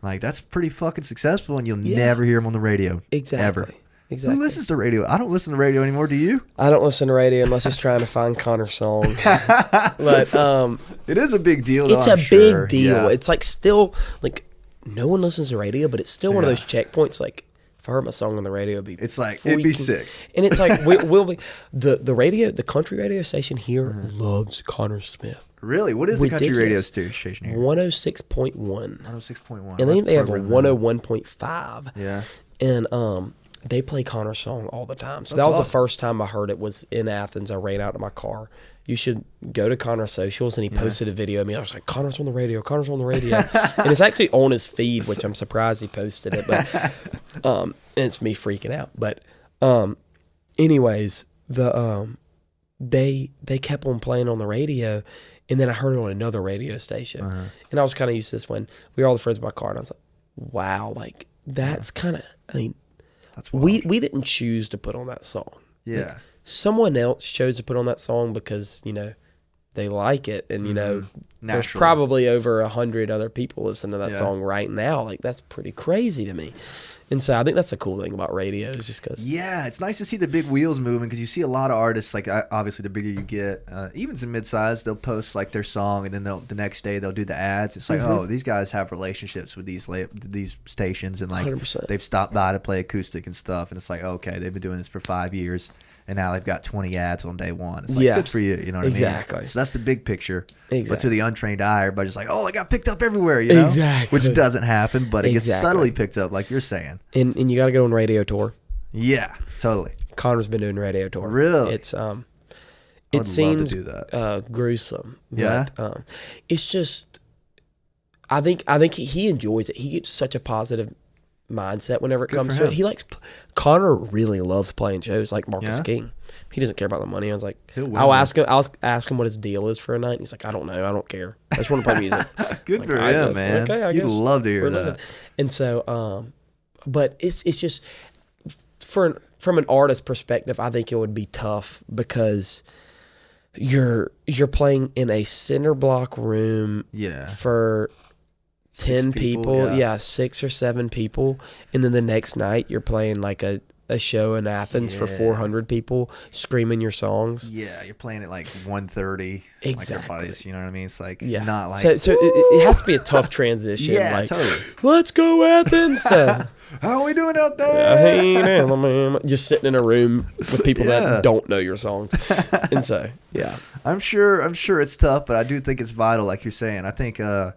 B: like that's pretty fucking successful, and you'll never hear them on the radio, ever.
A: Exactly.
B: Who listens to radio? I don't listen to radio anymore. Do you?
A: I don't listen to radio unless it's trying to find Connor's song. But
B: it is a big deal. Though,
A: it's
B: I'm
A: a
B: sure.
A: big deal.
B: Yeah.
A: It's like still like no one listens to radio, but it's still one of those checkpoints. Like if I heard my song on the radio, it'd be
B: sick.
A: And it's like we'll be the country radio station here loves Connor Smith.
B: Really? What is the country radio station here?
A: 106.1.
B: 106.1.
A: And I think they have a 101.5.
B: Yeah.
A: And they play Connor's song all the time. So that was the first time I heard it was in Athens. I ran out to my car. You should go to Connor's socials, and he posted a video of me. I was like, Connor's on the radio. And it's actually on his feed, which I'm surprised he posted it. But and it's me freaking out. But anyways, they kept on playing on the radio, and then I heard it on another radio station. And I was kind of used to this when we were all the friends in my car, and I was like, wow, like that's kind of, I mean, we didn't choose to put on that song.
B: Yeah.
A: Like, someone else chose to put on that song because, they like it. And, there's probably over 100 other people listening to that song right now. Like, that's pretty crazy to me. And so I think that's the cool thing about radio is just because.
B: Yeah, it's nice to see the big wheels moving because you see a lot of artists, like obviously the bigger you get, even some mid-size, they'll post like their song and then the next day they'll do the ads. It's like, oh, these guys have relationships with these stations and like
A: 100%.
B: They've stopped by to play acoustic and stuff. And it's like, okay, they've been doing this for 5 years. And now they've got 20 ads on day one. It's like, good for you. You know what I mean?
A: Exactly.
B: So that's the big picture.
A: Exactly.
B: But to the untrained eye, everybody's just like, oh, I got picked up everywhere, you know?
A: Exactly.
B: Which doesn't happen, but it gets subtly picked up, like you're saying.
A: And you got to go on radio tour.
B: Yeah, totally.
A: Connor's been doing radio tour.
B: Really?
A: It's it seems
B: love to do that.
A: Gruesome.
B: Yeah.
A: But, it's just I think he enjoys it. He gets such a positive mindset whenever it comes to it. He Connor really loves playing shows like Marcus King. He doesn't care about the money. I was like, I'll ask him what his deal is for a night. He's like, I don't know. I don't care. I just want to play music.
B: Good for him, man.
A: Okay, I guess.
B: You'd love to hear that.
A: Living. And so, but it's just from an artist perspective, I think it would be tough because you're playing in a cinder block room for 10 people, 6 or 7 people, and then the next night you're playing like a show in Athens for 400 people screaming your songs.
B: Yeah, you're playing at like 1:30.
A: Exactly.
B: Like everybody's, you know what I mean? It's like not like
A: so it has to be a tough transition.
B: Yeah,
A: like,
B: totally.
A: Let's go Athens.
B: How are we doing out there?
A: Just sitting in a room with people that don't know your songs, and so
B: I'm sure it's tough, but I do think it's vital, like you're saying. I think a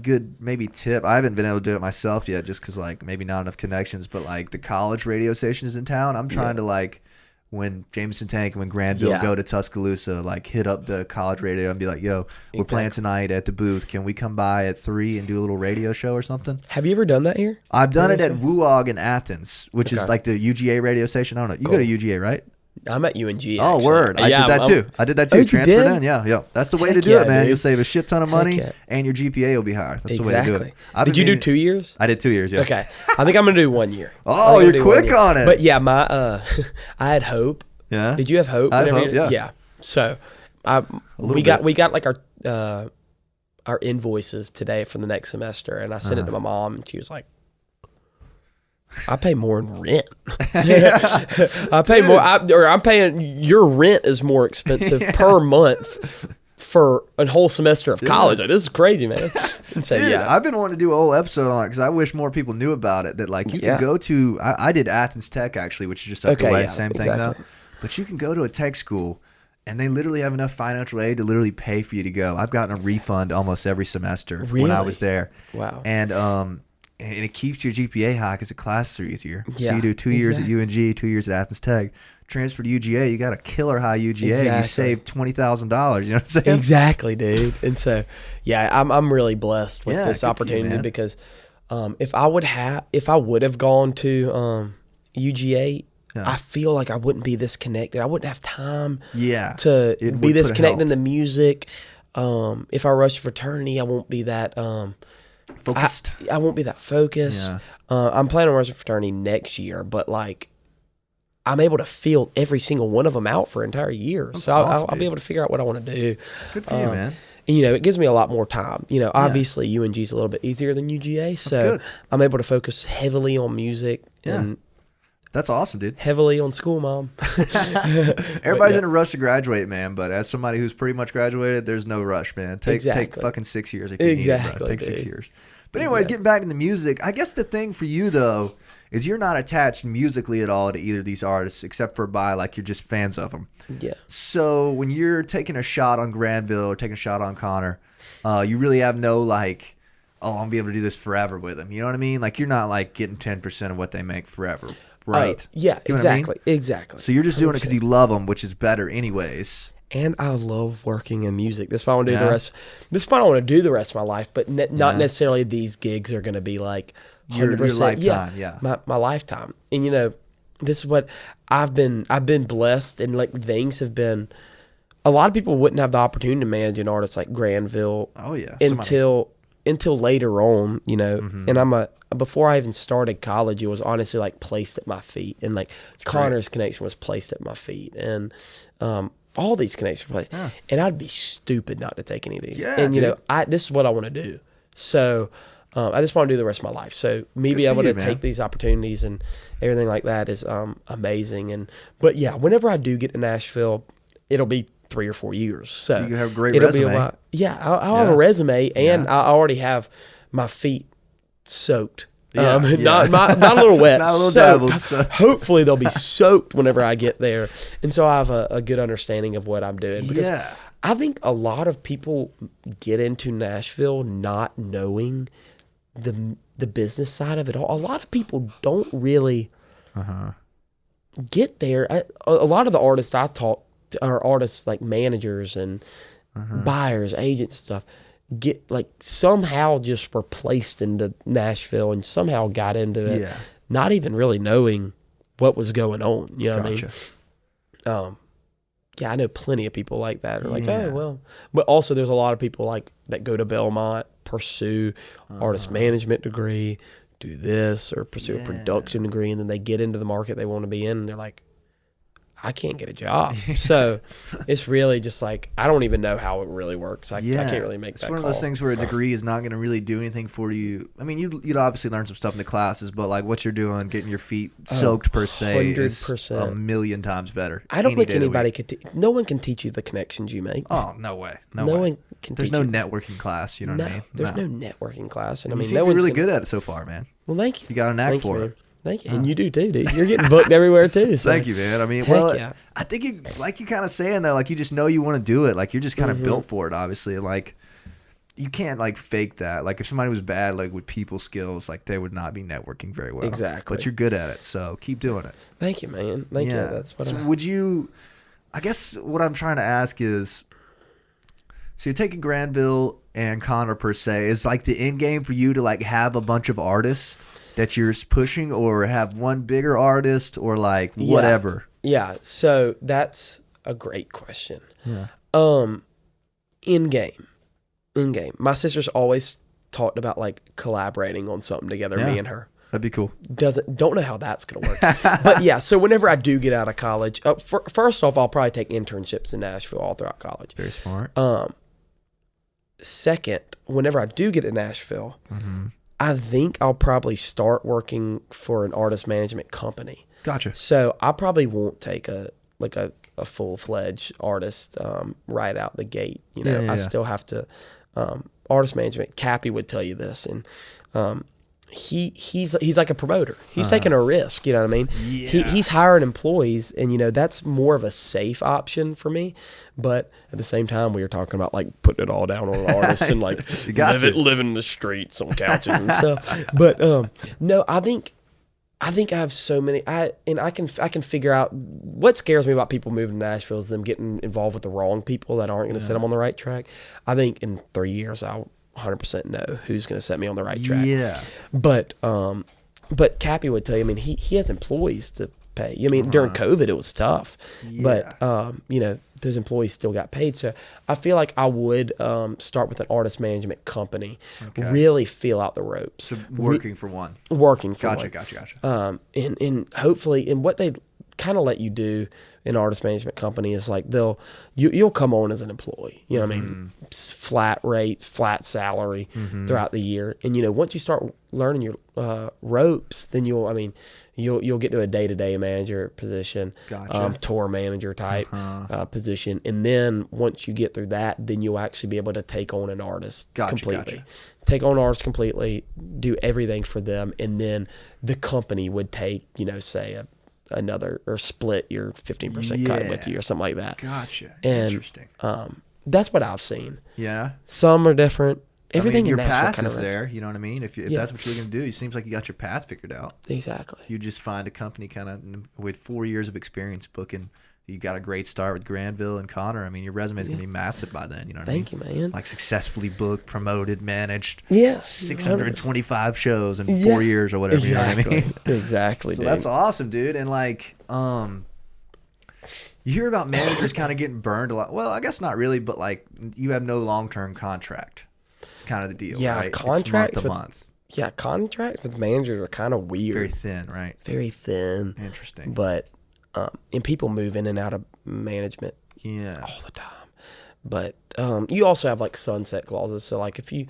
B: good maybe tip. I haven't been able to do it myself yet, just because like maybe not enough connections. But like the college radio stations in town, I'm trying to like when Jameson Tank and when Grandville go to Tuscaloosa, like hit up the college radio and be like, "Yo, we're playing tonight at the booth. Can we come by at 3 and do a little radio show or something?"
A: Have you ever done that here?
B: I've done it at WUOG in Athens, which is like the UGA radio station. I don't know. You go to UGA, right?
A: I'm at UNG.
B: Oh, word. I did that too. Transferred in. Yeah. That's the way to do it, man. Dude. You'll save a shit ton of money and your GPA will be higher. That's the way to do it.
A: Did you do 2 years?
B: I did 2 years, yeah.
A: Okay. I think I'm going to do 1 year.
B: Oh, you're quick on it.
A: But yeah, I had hope.
B: Yeah.
A: Did you have hope?
B: I had hope, yeah.
A: Yeah. So we got like our invoices today for the next semester, and I sent it to my mom, and she was like, I pay more in rent. I pay more. I'm paying. Your rent is more expensive per month for a whole semester of college. Like, this is crazy, man. And so,
B: dude, I've been wanting to do a whole episode on it because I wish more people knew about it. That like you can go to. I did Athens Tech actually, which is just up the way. Same thing though. But you can go to a tech school, and they literally have enough financial aid to literally pay for you to go. I've gotten a refund almost every semester when I was there.
A: Wow.
B: And it keeps your GPA high because the classes are easier. So you do 2 years at UNG, 2 years at Athens Tech. Transfer to UGA, you got a killer high UGA. You save $20,000. You know what I'm saying?
A: Exactly, dude. And so, I'm really blessed with this opportunity because if I would have gone to UGA, I feel like I wouldn't be this connected. I wouldn't have time to be this connected in the music. If I rush fraternity, I won't be that
B: focused.
A: I won't be that focused.
B: Yeah.
A: I'm planning on rushing fraternity next year, but like I'm able to feel every single one of them out for an entire year. So awesome, I'll be able to figure out what I want to do.
B: Good for you, man.
A: And, it gives me a lot more time. Obviously UNG is a little bit easier than UGA, so I'm able to focus heavily on music and
B: that's awesome, dude.
A: Heavily on school, Mom.
B: Everybody's in a rush to graduate, man. But as somebody who's pretty much graduated, there's no rush, man. Take fucking 6 years if you need it, bro. Take 6 years. But anyways, getting back to the music, I guess the thing for you, though, is you're not attached musically at all to either of these artists except for by, like, you're just fans of them.
A: Yeah.
B: So when you're taking a shot on Grandville or taking a shot on Connor, you really have no, like, I'm going to be able to do this forever with them. You know what I mean? Like, you're not, like, getting 10% of what they make forever. Right.
A: Yeah,
B: you know
A: exactly.
B: I mean?
A: Exactly.
B: So you're just doing it because you love them, which is better anyways.
A: And I love working in music. This is what I want to do the rest. This is what I want to do the rest of my life, but not necessarily these gigs are going to be like 100%.
B: Your lifetime,
A: my lifetime. And this is what I've been blessed, and like things have been. A lot of people wouldn't have the opportunity to manage an artist like Grandville.
B: Oh yeah.
A: Until later on, and before I even started college, it was honestly like placed at my feet, and like Connor's connection was placed at my feet, and all these connections were placed, and I'd be stupid not to take any of these.
B: Yeah,
A: and this is what I want to do. So I just want to do the rest of my life. So me being able to take these opportunities and everything like that is amazing. But whenever I do get to Nashville, it'll be 3 or 4 years. So
B: you have a great resume.
A: I'll have a resume, and I already have my feet soaked. Not a little wet.
B: Not a little dabbled.
A: So. Hopefully they'll be soaked whenever I get there, and so I have a good understanding of what I'm doing. Because I think a lot of people get into Nashville not knowing the business side of it all. A lot of people don't really get there. A lot of the artists I talk to are artists like managers and buyers, agents, stuff. Get like somehow just were placed into Nashville and somehow got into it, not even really knowing what was going on. You know what I mean? I know plenty of people like that are like, oh well. But also, there's a lot of people like that go to Belmont, pursue artist management degree, do this or pursue a production degree, and then they get into the market they want to be in, and they're like, I can't get a job. So it's really just like, I don't even know how it really works. I can't really make that call.
B: It's one of those things where a degree is not going to really do anything for you. I mean, you'd obviously learn some stuff in the classes, but like what you're doing, getting your feet soaked per se, 100%. Is a million times better.
A: I don't think anybody could. No one can teach you the connections you make.
B: Oh, no way. No
A: one
B: way.
A: Can
B: There's
A: teach
B: no
A: you.
B: networking class. You know what I mean?
A: There's no networking class. And I
B: you
A: mean,
B: seem to be really good at it so far, man.
A: Well, thank you.
B: You got a knack for it.
A: Thank you. And you do too, dude. You're getting booked everywhere too. So.
B: Thank you, man. I mean, I think you, like you kind of saying though, like you just know you want to do it. Like you're just kind of built for it, obviously. And like you can't like fake that. Like if somebody was bad, like with people skills, like they would not be networking very well.
A: Exactly.
B: But you're good at it, so keep doing it.
A: Thank you, man. Thank you. That's what.
B: So would you? I guess what I'm trying to ask is, so you're taking Grandville and Connor per se. Is like the end game for you to like have a bunch of artists that you're pushing, or have one bigger artist, or like whatever?
A: Yeah. So that's a great question.
B: Yeah.
A: In game. My sister's always talked about like collaborating on something together, me and her.
B: That'd be cool.
A: Don't know how that's gonna work. But yeah, so whenever I do get out of college, first off, I'll probably take internships in Nashville all throughout college.
B: Very smart.
A: Second, whenever I do get to Nashville, I think I'll probably start working for an artist management company.
B: Gotcha.
A: So I probably won't take a full-fledged artist right out the gate. You know, I still have to artist management. Cappy would tell you this, and he's like a promoter. He's taking a risk. You know what I mean?
B: Yeah.
A: He's hiring employees, and you know that's more of a safe option for me. But at the same time, we were talking about like putting it all down on an artist and like living in the streets on couches and stuff. But no, I think I have so many. I can figure out what scares me about people moving to Nashville is them getting involved with the wrong people that aren't going to set them on the right track. I think in 3 years I'll 100% know who's going to set me on the right track.
B: Yeah.
A: But Cappy would tell you. I mean, he has employees to pay. I mean, during COVID it was tough, but you know, those employees still got paid. So I feel like I would start with an artist management company, really feel out the ropes.
B: So working for one.
A: Gotcha. And hopefully, and what they kind of let you do in artist management company is like you'll come on as an employee. You know what I mean? Flat rate, flat salary throughout the year. And you know, once you start learning your ropes, then you'll get to a day-to-day manager position, tour manager type position. And then once you get through that, then you'll actually be able to take on an artist completely. Take on an artist completely, do everything for them. And then the company would take, you know, say another or split your 15% cut with you or something like that.
B: Gotcha.
A: And,
B: interesting.
A: That's what I've seen.
B: Yeah.
A: Some are different. Everything
B: your
A: in Nashville
B: path
A: kind
B: is
A: of
B: there. You know what I mean? If that's what you're going to do, it seems like you got your path figured out.
A: Exactly.
B: You just find a company kind of with 4 years of experience booking. You got a great start with Grandville and Connor. I mean, your resume is going to be massive by then. You know what I mean?
A: Thank you, man.
B: Like successfully booked, promoted, managed. 625 shows in 4 years or whatever.
A: Exactly.
B: You know what I mean?
A: Exactly.
B: So that's awesome, dude. And like, you hear about managers kind of getting burned a lot. Well, I guess not really, but like you have no long-term contract. It's kind of the deal.
A: Yeah,
B: right?
A: contracts
B: it's month.
A: Yeah, contracts with managers are kind of weird.
B: Very thin, right?
A: Very thin.
B: Interesting.
A: But and people move in and out of management all the time. But you also have like sunset clauses. So like if you,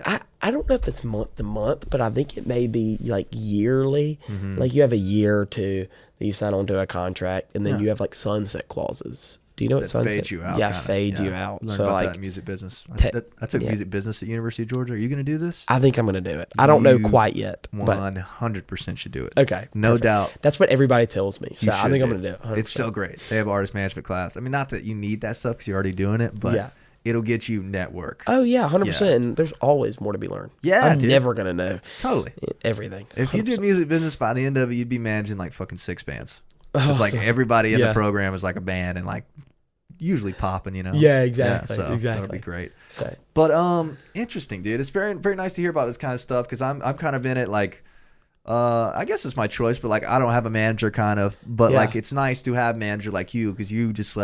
A: I don't know if it's month to month, but I think it may be like yearly. Like you have a year or two that you sign on to a contract, and then you have like sunset clauses. Do you know what sunset?
B: Fade you out.
A: Yeah, fade you out.
B: Learned
A: so
B: about
A: like
B: that music business. I took music business at University of Georgia. Are you going to do this?
A: I think I'm going to do it. I don't know quite yet.
B: 100% should do it.
A: Okay.
B: No doubt.
A: That's what everybody tells me. So I think I'm going to do it. 100%.
B: It's so great. They have artist management class. I mean, not that you need that stuff because you're already doing it, but it'll get you network.
A: Oh, yeah, 100%. And there's always more to be learned.
B: Yeah,
A: I'm never going to know.
B: Totally.
A: Everything. 100%.
B: If you did music business, by the end of it, you'd be managing like fucking 6 bands. It's like everybody in the program is like a band and like usually popping, you know.
A: Yeah, exactly.
B: Yeah, so
A: exactly.
B: that'll be great.
A: So.
B: But interesting, dude. It's very, very nice to hear about this kind of stuff because I'm kind of in it. Like, I guess it's my choice, but like I don't have a manager, kind of. But like it's nice to have a manager like you because you just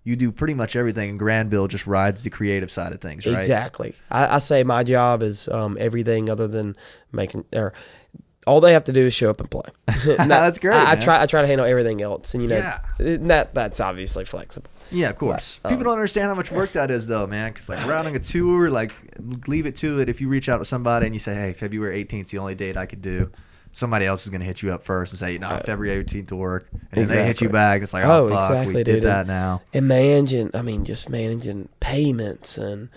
B: you do pretty much everything, and Grandville just rides the creative side of things, right?
A: Exactly. I say my job is everything other than making or all they have to do is show up and play.
B: That's great.
A: I try to handle everything else, and
B: yeah.
A: that's obviously flexible.
B: Yeah, of course. People don't understand how much work that is, though, man. Because like rounding a tour, like leave it to it. If you reach out to somebody and you say, "Hey, February 18th is the only date I could do," somebody else is going to hit you up first and say, "No, February 18th to work," and then they hit you back. It's like, "Oh, fuck,
A: exactly,
B: we
A: dude.
B: did that now."
A: And just managing payments and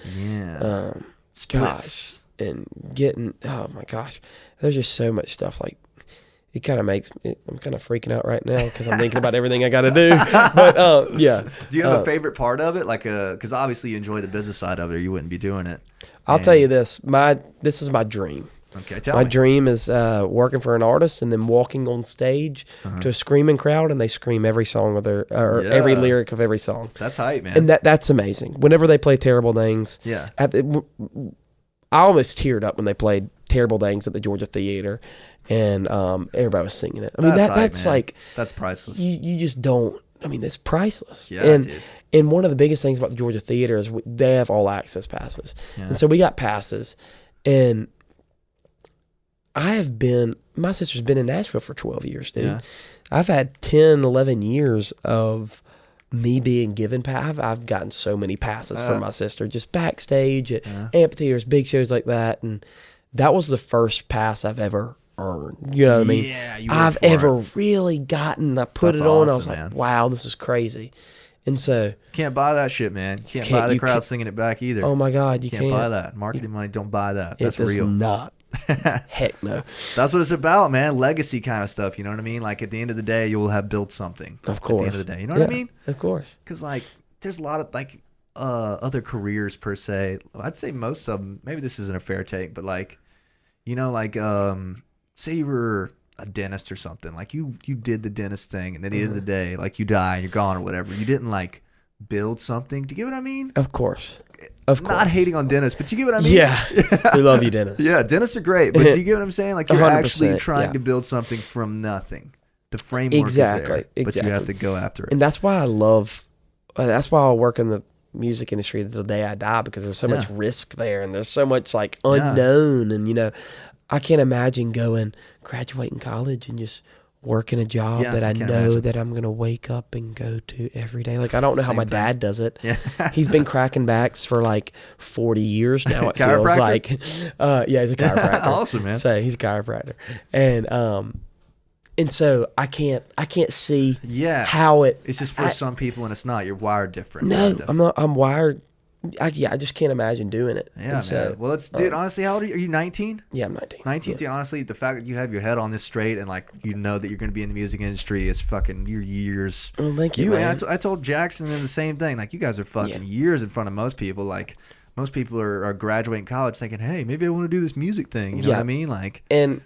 B: splits
A: and getting. Oh my gosh, there's just so much stuff like. It kind of makes me, I'm kind of freaking out right now because I'm thinking about everything I got to do. But yeah.
B: Do you have a favorite part of it? Like, because obviously you enjoy the business side of it, or you wouldn't be doing it.
A: I'll tell you this. This is my dream.
B: Okay, tell me.
A: My dream is working for an artist and then walking on stage to a screaming crowd, and they scream every song of every lyric of every song.
B: That's hype, man.
A: And that's amazing. Whenever they play Terrible Things, I almost teared up when they played Terrible Things at the Georgia Theater. And everybody was singing it. I mean, that's hype, like...
B: That's priceless.
A: You just don't... I mean, that's priceless.
B: Yeah,
A: and one of the biggest things about the Georgia Theater is they have all-access passes. Yeah. And so we got passes. And my sister's been in Nashville for 12 years, dude. Yeah. I've had 10, 11 years of me being given passes. I've gotten so many passes from my sister, just backstage at amphitheaters, big shows like that. And that was the first pass I've ever earned. You know what I mean?
B: Yeah,
A: I've ever really gotten. I put it on. I was like, wow, this is crazy. And so
B: can't buy that shit, man. You can't buy the crowd singing it back either.
A: Oh my God, you can't
B: buy that. Marketing money, don't buy that. That's
A: real.
B: It's
A: not. Heck no.
B: That's what it's about, man. Legacy kind of stuff. You know what I mean? Like at the end of the day, you will have built something.
A: Of course.
B: At the end of the day, you know what I mean?
A: Of course.
B: Because like, there's a lot of like other careers per se. I'd say most of them. Maybe this isn't a fair take, but like, you know, like say you were a dentist or something. Like you did the dentist thing, and at the end of the day, like you die and you're gone or whatever. You didn't like build something. Do you get what I mean?
A: Of course.
B: Not hating on dentists, but you get what I mean?
A: Yeah. We love you, dentists.
B: Yeah, dentists are great, but do you get what I'm saying? Like you're actually trying to build something from nothing. The framework is there, but you have to go after it.
A: And that's why that's why I work in the music industry until the day I die, because there's so much risk there, and there's so much like unknown. And, you know, I can't imagine graduating college and just working a job that I know that I'm going to wake up and go to every day. Like, I don't know how my dad does it. Yeah. He's been cracking backs for like 40 years now, it feels like. He's a chiropractor.
B: Awesome, man.
A: So he's a chiropractor. And so I can't see how
B: it's just for some people, and it's not. You're wired different.
A: No, I'm not. I'm wired. I just can't imagine doing it.
B: Yeah, man. Well, dude, honestly, how old are you? Are you 19?
A: Yeah, I'm 19.
B: 19? Yeah. Dude, honestly, the fact that you have your head on this straight and, like, you know that you're going to be in the music industry is fucking your years.
A: Well, thank you, man.
B: I told Jackson the same thing. Like, you guys are fucking years in front of most people. Like, most people are graduating college thinking, hey, maybe I want to do this music thing. You know what I mean? Like,
A: And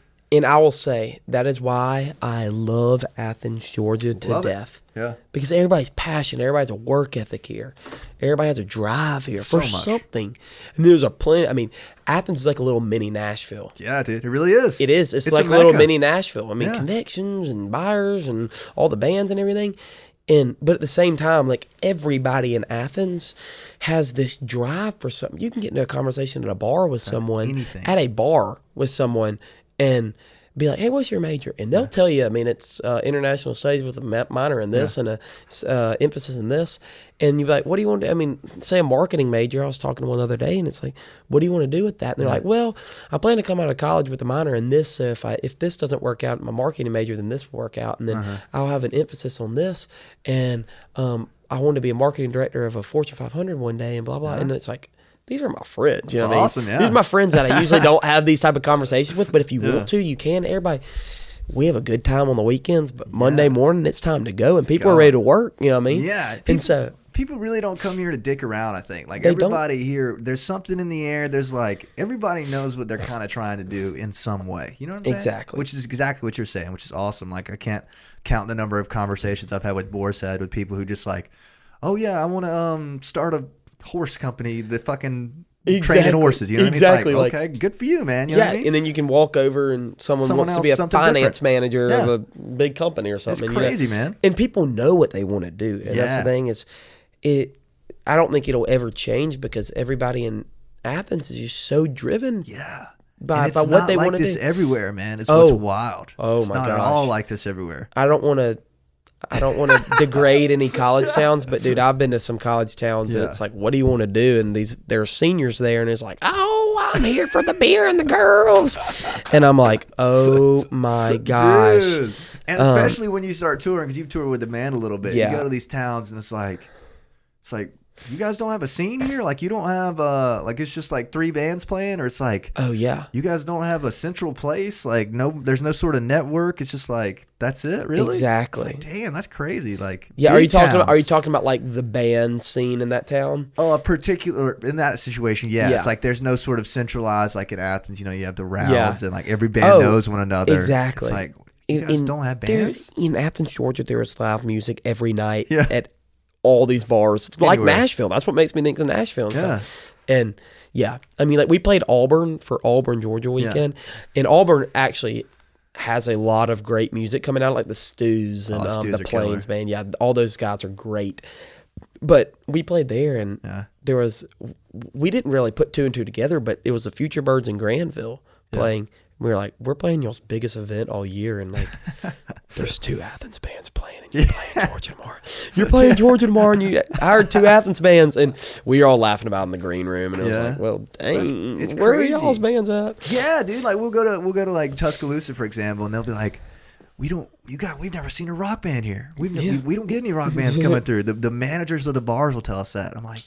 A: I will say, that is why I love Athens, Georgia to death.
B: Yeah.
A: Because everybody's passionate. Everybody has a work ethic here. Everybody has a drive here for something. And there's Athens is like a little mini Nashville.
B: Yeah, dude. It really is.
A: It is. It's like a little mini Nashville. I mean, connections and buyers and all the bands and everything. But at the same time, like, everybody in Athens has this drive for something. You can get into a conversation at a bar with someone, and be like, hey, what's your major? And they'll tell you, I mean, it's international studies with a minor in this and a emphasis in this. And you're like, what do you want to do? I mean, say a marketing major. I was talking to one the other day, and it's like, what do you want to do with that? And they're like, well, I plan to come out of college with a minor in this. So if this doesn't work out, my marketing major, then this will work out. And then I'll have an emphasis on this. And I want to be a marketing director of a Fortune 500 one day, and blah, blah. And it's like, these are my friends. You know what I mean?
B: Awesome, yeah.
A: These are my friends that I usually don't have these type of conversations with, but if you want to, you can. Everybody, we have a good time on the weekends, but Monday morning, it's time to go, and people are ready to work. You know what I mean?
B: Yeah. People really don't come here to dick around, I think. Like, everybody here, there's something in the air. There's like, everybody knows what they're kind of trying to do in some way. You know what I'm saying?
A: Exactly.
B: Which is exactly what you're saying, which is awesome. Like, I can't count the number of conversations I've had with Boar's Head with people who just like, oh, yeah, I want to start a horse company that fucking training horses. You know what I mean? Exactly. It's like, okay, good for you, man. You know what I mean?
A: And then you can walk over and someone wants to be a finance manager of a big company or something.
B: It's crazy, man.
A: And people know what they want to do. And that's the thing I don't think it'll ever change, because everybody in Athens is just so driven.
B: Yeah.
A: by what they want to do.
B: It's not like this everywhere, man. It's what's wild.
A: Oh,
B: it's
A: my
B: not
A: gosh.
B: at all like this everywhere.
A: I don't want to degrade any college towns, but dude, I've been to some college towns and it's like, what do you want to do? And there are seniors there, and it's like, oh, I'm here for the beer and the girls, and I'm like, oh my gosh,
B: dude. And especially when you start touring, because you've toured with the band a little bit.
A: Yeah.
B: You go to these towns, and it's like, you guys don't have a scene here? Like, you don't have like, it's just like 3 bands playing, or it's like,
A: oh yeah,
B: you guys don't have a central place? Like, no, there's no sort of network. It's just like, that's it, really?
A: Exactly.
B: It's like, damn, that's crazy. Like,
A: yeah. Are you talking
B: towns.
A: about like the band scene in that town?
B: Oh, in that situation, yeah. It's like there's no sort of centralized, like in Athens, you have the rounds and like every band knows one another.
A: Exactly.
B: It's like, you guys don't have bands?
A: In Athens, Georgia, there is live music every night at all these bars. Like Nashville. That's what makes me think of Nashville. And yeah, I mean, like we played Auburn for Auburn, Georgia weekend. And Auburn actually has a lot of great music coming out, like the Stews and the Plains Band. Yeah, all those guys are great. But we played there, and we didn't really put 2 and 2 together, but it was the Future Birds in Granville playing. We were like, we're playing y'all's biggest event all year, and like, there's 2 Athens bands playing, and you're playing Georgia tomorrow. You're playing Georgia tomorrow, and you hired 2 Athens bands, and we were all laughing about it in the green room, and it was like, well, dang,
B: it's
A: where
B: crazy.
A: are y'all's bands at?
B: Yeah, dude. Like we'll go to like Tuscaloosa, for example, and they'll be like, we've never seen a rock band here. We don't get any rock bands coming through. The managers of the bars will tell us that. I'm like,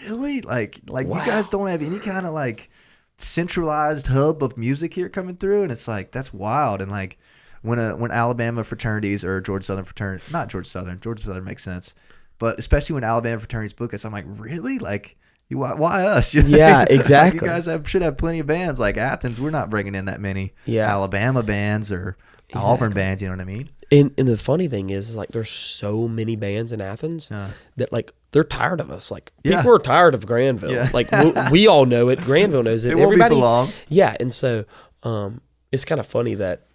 B: really? Like wow. You guys don't have any kind of like centralized hub of music here coming through? And it's like, that's wild. And like when Alabama fraternities or Georgia Southern fraternity, not Georgia Southern makes sense, but especially when Alabama fraternities book us, I'm like, really? Like, why us?
A: Yeah, exactly.
B: Like, you guys should have plenty of bands. Like Athens, we're not bringing in that many Alabama bands or Auburn bands. You know what I mean?
A: And the funny thing is like, there's so many bands in Athens that like, they're tired of us. Like, people are tired of Grandville. Yeah. Like, we all know it. Granville knows it.
B: It won't be for long.
A: Yeah, and so it's kind of funny that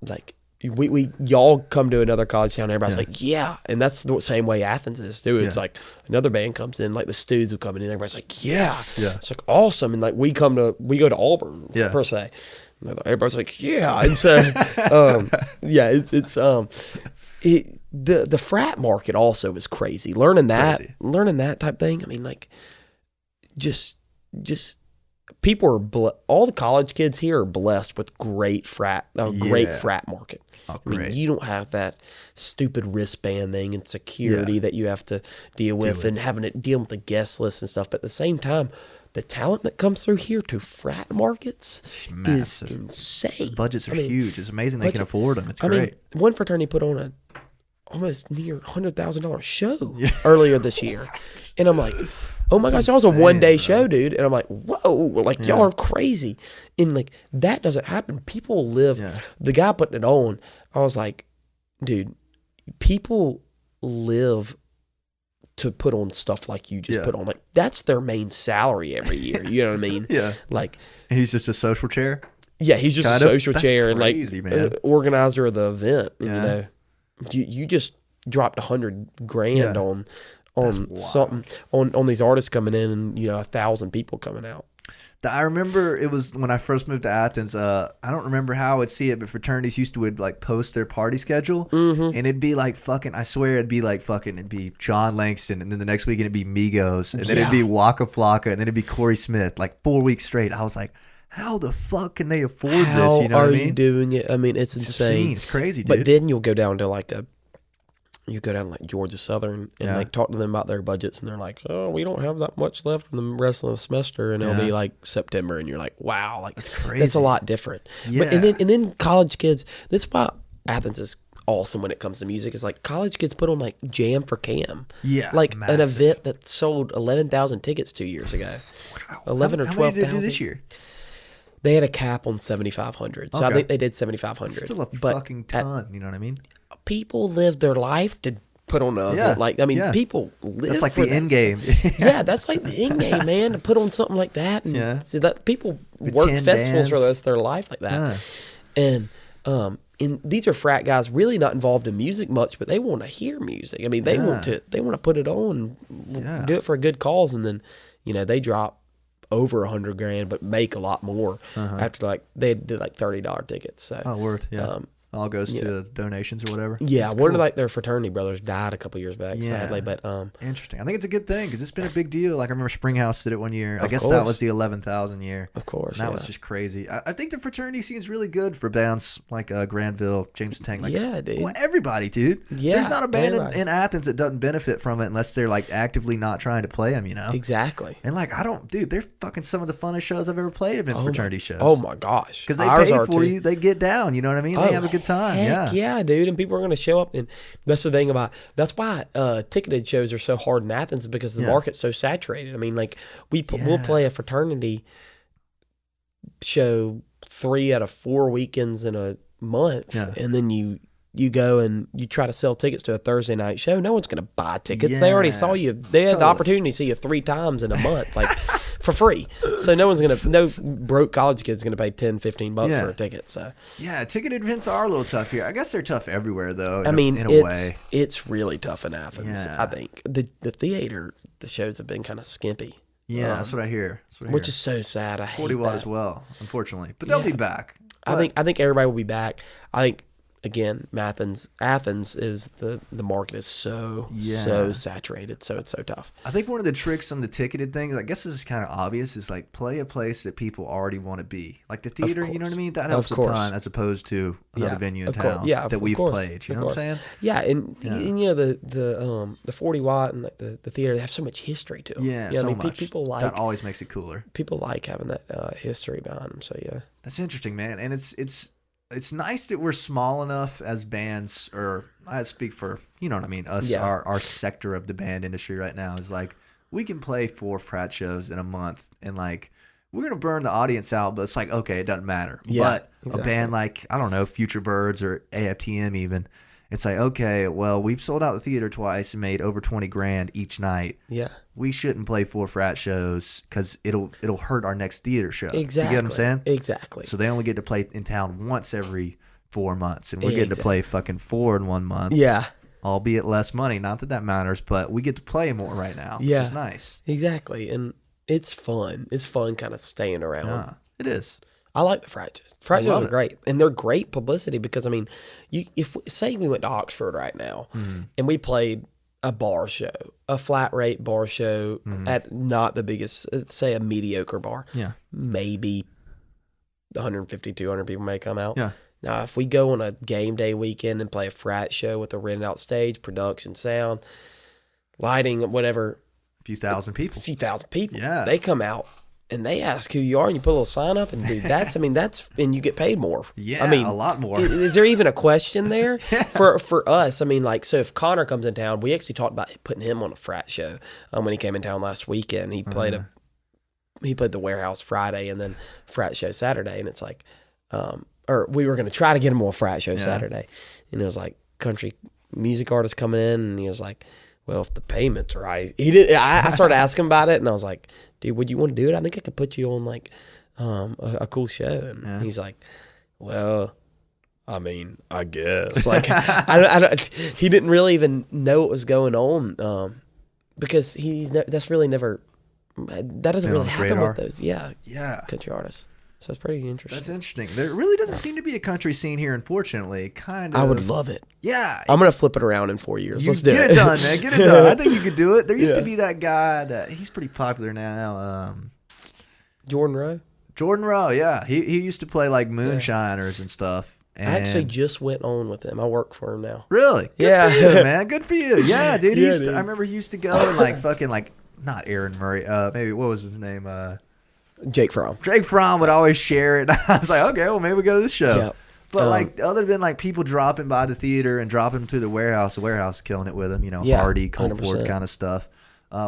A: like y'all come to another college town, and everybody's like, yeah, and that's the same way Athens is too. It's like another band comes in, like the Stews will come in, and everybody's like, it's like awesome, and like we go to Auburn per se. Everybody's like, yeah, and so the frat market also is crazy. Learning that type thing. I mean, like, just people are all the college kids here are blessed with great frat market. Oh, I mean, you don't have that stupid wristband thing and security that you have to deal with and having to deal with the guest list and stuff. But at the same time, the talent that comes through here to frat markets is insane.
B: The budgets are huge. It's amazing they can afford them. It's great.
A: I mean, one fraternity put on a almost near $100,000 show earlier this year, and I'm like, oh my gosh, that was a one-day show, dude. And I'm like, whoa, like y'all are crazy. And like, that doesn't happen. People live, the guy putting it on, I was like, dude, people live to put on stuff like you just put on. Like, that's their main salary every year. You know what I mean? Like,
B: and he's just a social chair?
A: Yeah, he's just a social chair
B: crazy,
A: and like organizer of the event. You know, you just dropped $100,000 on something on these artists coming in, and 1,000 people coming out.
B: I remember it was when I first moved to Athens. I don't remember how I would see it, but fraternities used to like post their party schedule, and it'd be like fucking. I swear it'd be like fucking. It'd be John Langston, and then the next week it'd be Migos, and then it'd be Waka Flocka, and then it'd be Corey Smith. Like 4 weeks straight. I was like, how the fuck can they afford this? You know what I mean?
A: How are you doing it? I mean, it's insane.
B: It's crazy, dude.
A: But then you'll go down to like Georgia Southern and like talk to them about their budgets, and they're like, oh, we don't have that much left in the rest of the semester, and it'll be like September, and you're like, wow, like that's crazy. That's a lot different. But, and then college kids, this is why Athens is awesome when it comes to music. Is like college kids put on like Jam for Cam, like massive. An event that sold 11,000 tickets 2 years ago. Wow. 11 or 12,000. How many did they do this year? They had a cap on 7,500, so I think they did 7,500.
B: Still a fucking ton. You know what I mean?
A: People live their life to put on an event. Like, I mean, people live.
B: That's like
A: for
B: the end game.
A: That's like the end game, man. To put on something like that, and see that people work festivals for the rest of their life like that. And these are frat guys really not involved in music much, but they want to hear music. I mean, they want to put it on, and do it for a good cause, and then they drop over $100,000, but make a lot more after like they did like $30 tickets. So
B: word, yeah. All goes to donations or whatever.
A: Yeah,
B: That's
A: one
B: cool.
A: of like their fraternity brothers died a couple years back, sadly. But
B: interesting. I think it's a good thing because it's been a big deal. Like I remember Springhouse did it one year. I guess
A: course.
B: that was the 11,000 year.
A: Of course,
B: and that was just crazy. I think the fraternity scene is really good for bands like Grandville, Jameson, like
A: dude.
B: Well, everybody, dude.
A: Yeah,
B: there's not a band in Athens that doesn't benefit from it unless they're like actively not trying to play them.
A: Exactly.
B: And like they're fucking some of the funnest shows I've ever played have been fraternity shows.
A: Oh my gosh,
B: because they pay for you, they get down. You know what I mean? They have a good time.
A: Yeah, dude, and people are going to show up, and that's the thing that's why ticketed shows are so hard in Athens, because the market's so saturated. I mean, like we'll play a fraternity show 3 out of 4 weekends in a month, and then you go and you try to sell tickets to a Thursday night show. No one's going to buy tickets. They already saw you. They had the opportunity to see you 3 times in a month, like for free. So no broke college kid's going to pay $10-15 for a ticket. So
B: ticketed events are a little tough here. I guess they're tough everywhere though. In a way,
A: it's really tough in Athens. I think the theater, the shows have been kind of skimpy.
B: Yeah, that's what I hear.
A: Which is so sad. I hate
B: 40 Watt as well, unfortunately, but they'll be back.
A: I think everybody will be back. I think. Again, Athens is the market is so saturated, so it's so tough.
B: I think one of the tricks on the ticketed thing, I guess this is kind of obvious, is like play a place that people already want to be, like the theater. You know what I mean? That helps a ton, as opposed to another venue in town that we've played. You know what I'm saying?
A: Yeah, and you know the 40 Watt and the theater, they have so much history to them.
B: Yeah, so much. People like that always makes it cooler.
A: People like having that history behind them. So
B: that's interesting, man, and it's nice that we're small enough as bands, or I speak for, you know what I mean, us, our sector of the band industry right now is like, we can play 4 frat shows in a month and like, we're going to burn the audience out, but it's like, okay, it doesn't matter. But a band like, I don't know, Future Birds or AFTM even, it's like, okay, well, we've sold out the theater twice and made over $20,000 each night.
A: Yeah.
B: We shouldn't play 4 frat shows because it'll hurt our next theater show.
A: Exactly.
B: You get what I'm saying?
A: Exactly.
B: So they only get to play in town once every 4 months, and we're getting to play fucking 4 in 1 month.
A: Yeah.
B: Albeit less money. Not that matters, but we get to play more right now, which is nice.
A: Exactly. And it's fun. It's fun kind of staying around.
B: Yeah, it is.
A: I like the frat shows. Frat shows are great, and they're great publicity because, I mean, if say we went to Oxford right now and we played a bar show, a flat rate bar show at not the biggest, say a mediocre bar, maybe 150, 200 people may come out.
B: Yeah.
A: Now, if we go on a game day weekend and play a frat show with a rented out stage, production, sound, lighting, whatever,
B: a few thousand people.
A: Yeah. They come out. And they ask who you are, and you put a little sign up, and dude, and you get paid more.
B: Yeah, I mean, a lot more.
A: Is there even a question there for us? I mean, like, so if Connor comes in town, we actually talked about putting him on a frat show. When he came in town last weekend, he played the Warehouse Friday and then frat show Saturday, and it's like, or we were going to try to get him on a frat show Saturday, and it was like country music artist coming in, and he was like, well, if the payment's right, I started asking about it, and I was like, dude, would you want to do it? I think I could put you on like a cool show. And he's like, well, I mean, I guess. Like, he didn't really even know what was going on because that's really never, that doesn't really happen with those. Country artists. So it's pretty interesting.
B: That's interesting. There really doesn't seem to be a country scene here, unfortunately. Kind of.
A: I would love it.
B: Yeah.
A: I'm going to flip it around in 4 years. Let's do it.
B: Get it done, man. Get it done. I think you could do it. There used to be that guy he's pretty popular now.
A: Jordan Rowe?
B: Jordan Rowe, yeah. He used to play like Moonshiners and stuff. And
A: I actually just went on with him. I work for him now.
B: Really? Good for you, man. Good for you. Yeah, dude. I remember he used to go and like fucking like, not Aaron Murray. Maybe, what was his name?
A: Jake Fromm.
B: Jake Fromm would always share it. I was like, okay, well, maybe we go to this show. Yep. But like, other than like people dropping by the theater and dropping to the Warehouse is killing it with them, Hardy, Coldport kind of stuff.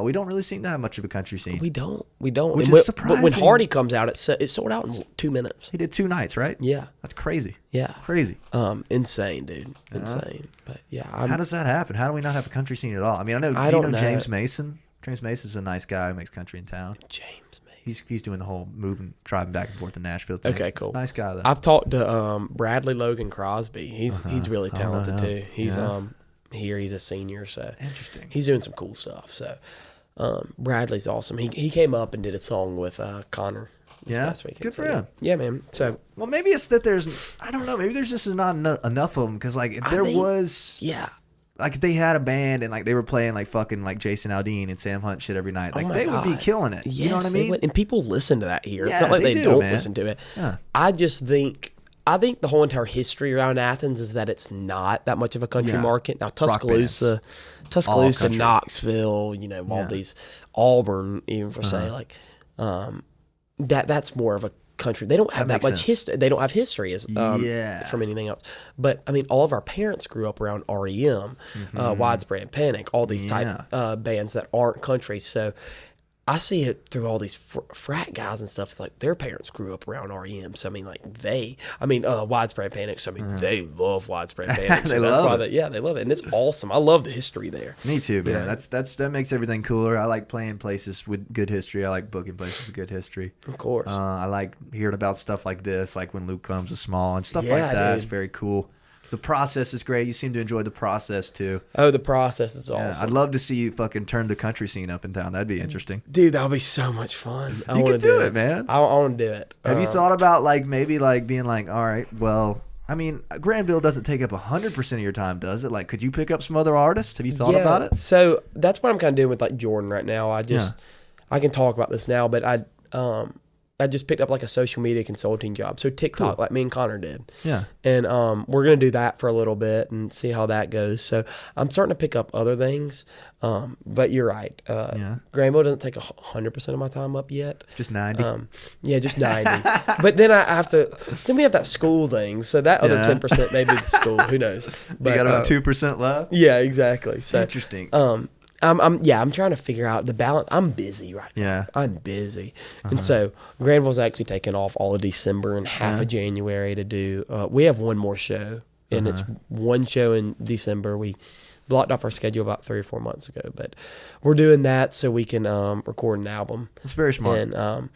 B: We don't really seem to have much of a country scene.
A: We don't.
B: Which is surprising.
A: But when Hardy comes out, it sold out in 2 minutes.
B: He did 2 nights, right?
A: Yeah.
B: That's crazy.
A: Yeah.
B: Crazy.
A: Insane, dude. Insane. But yeah.
B: How does that happen? How do we not have a country scene at all? I mean, do you know James Mason? James Mason's a nice guy who makes country in town.
A: James Mason.
B: He's doing the whole moving, driving back and forth to Nashville thing.
A: Okay, cool.
B: Nice guy though.
A: I've talked to Bradley Logan Crosby. He's really talented too. He's here. He's a senior, so
B: interesting.
A: He's doing some cool stuff. So Bradley's awesome. He came up and did a song with Connor this past weekend.
B: Good for him.
A: Yeah, man. So
B: well, maybe it's that I don't know. Maybe there's just not enough of them because like if there was.
A: Yeah.
B: Like if they had a band and like they were playing like fucking like Jason Aldean and Sam Hunt shit every night, like they would be killing it.
A: Yes,
B: you know what I mean?
A: And people listen to that here.
B: Yeah,
A: it's not like they
B: do,
A: don't
B: man.
A: listen to it.
B: Yeah.
A: I think the whole entire history around Athens is that it's not that much of a country market. Now Tuscaloosa, Knoxville, all these Auburn, even for say like that's more of a country. They don't have that much history. They don't have history as from anything else. But I mean, all of our parents grew up around REM, Widespread Panic, all these type bands that aren't country. So I see it through all these frat guys and stuff. It's like their parents grew up around REM. So I mean, Widespread Panic. So I mean, they love Widespread Panic. So
B: they love it.
A: They love it, and it's awesome. I love the history there.
B: Me too, man. That makes everything cooler. I like playing places with good history. I like booking places with good history.
A: Of course.
B: I like hearing about stuff like this, like when Luke Combs was small and stuff like that. Dude. It's very cool. The process is great. You seem to enjoy the process too.
A: Oh, the process is awesome.
B: I'd love to see you fucking turn the country scene up and down. That'd be interesting.
A: Dude, that would be so much fun.
B: You can do it, man.
A: I want to do it.
B: Have you thought about like maybe like being like, all right, well, I mean, Grandville doesn't take up 100% of your time, does it? Like, could you pick up some other artists? Have you thought about it?
A: So that's what I'm kind of doing with like Jordan right now. I can talk about this now, but I just picked up like a social media consulting job. So TikTok, like me and Connor did.
B: Yeah.
A: And we're going to do that for a little bit and see how that goes. So I'm starting to pick up other things. But you're right. Granville doesn't take 100% of my time up yet.
B: Just 90.
A: Just 90. But then then we have that school thing. So that other 10% may be the school. Who knows? But,
B: you got about 2% left?
A: Yeah, exactly. So,
B: interesting.
A: I'm trying to figure out the balance. I'm busy right now.
B: Yeah.
A: I'm busy. And so Grandville's actually taken off all of December and half of January to do, we have one more show and it's one show in December. We blocked off our schedule about 3 or 4 months ago, but we're doing that so we can record an album.
B: That's very smart.
A: And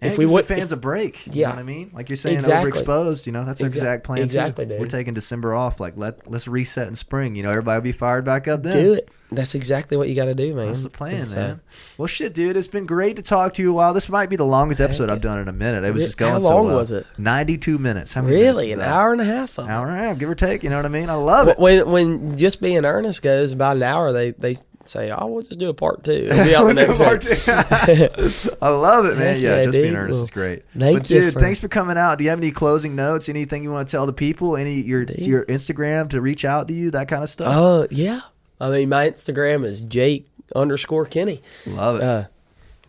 B: if we would fans a break, you know what I mean? Like you're saying, overexposed, that's the exact plan.
A: Exactly,
B: too.
A: dude.
B: We're taking December off. Like let's reset in spring. Everybody will be fired back up then.
A: Do it. That's exactly what you got to do, man.
B: That's the plan, man. Well, shit, dude, it's been great to talk to you a while. This might be the longest episode I've done in a minute. It was just going so well.
A: How long was it?
B: 92 minutes. How many
A: really?
B: minutes?
A: An hour and a half of it?
B: Hour and a half, give or take. You know what I mean? I love it.
A: When Just Being Earnest goes about an hour, they say, "Oh, we'll just do a part 2. It'll be out the next week."
B: I love it, man. Yeah, Just Being Earnest is great.
A: Thank you,
B: dude. Thanks for coming out. Do you have any closing notes? Anything you want to tell the people? Your Instagram to reach out to you? That kind of stuff.
A: Yeah. I mean, my Instagram is Jake_Kinney.
B: Love it.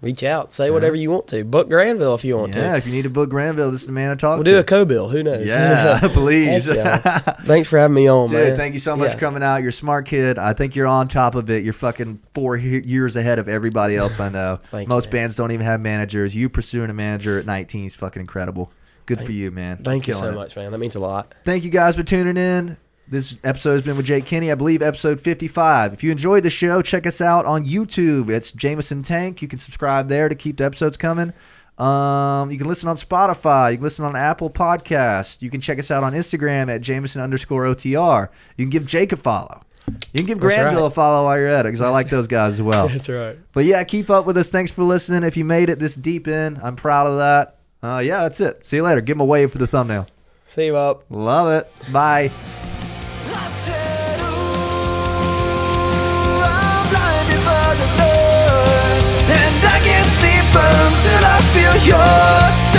A: Reach out. Say whatever you want to. Book Grandville if you want to.
B: Yeah, if you need to book Grandville, this is the man to talk to.
A: We'll do a co-bill. Who knows?
B: Yeah, please.
A: Thanks for having me on, man.
B: Dude, thank you so much for coming out. You're a smart kid. I think you're on top of it. You're fucking 4 years ahead of everybody else I know. Most bands don't even have managers. You pursuing a manager at 19 is fucking incredible. Good for you, man.
A: Thank you so much, man. That means a lot.
B: Thank you guys for tuning in. This episode has been with Jake Kinney, I believe episode 55. If you enjoyed the show, check us out on YouTube. It's Jameson Tank. You can subscribe there to keep the episodes coming. You can listen on Spotify. You can listen on Apple Podcasts. You can check us out on Instagram at Jameson_OTR. You can give Jake a follow. You can give Grandville a follow while you're at it because I like those guys as well.
A: That's right.
B: But yeah, keep up with us. Thanks for listening. If you made it this deep in, I'm proud of that. That's it. See you later. Give him a wave for the thumbnail.
A: See you up.
B: Love it. Bye.
C: And I can't sleep until I feel yours.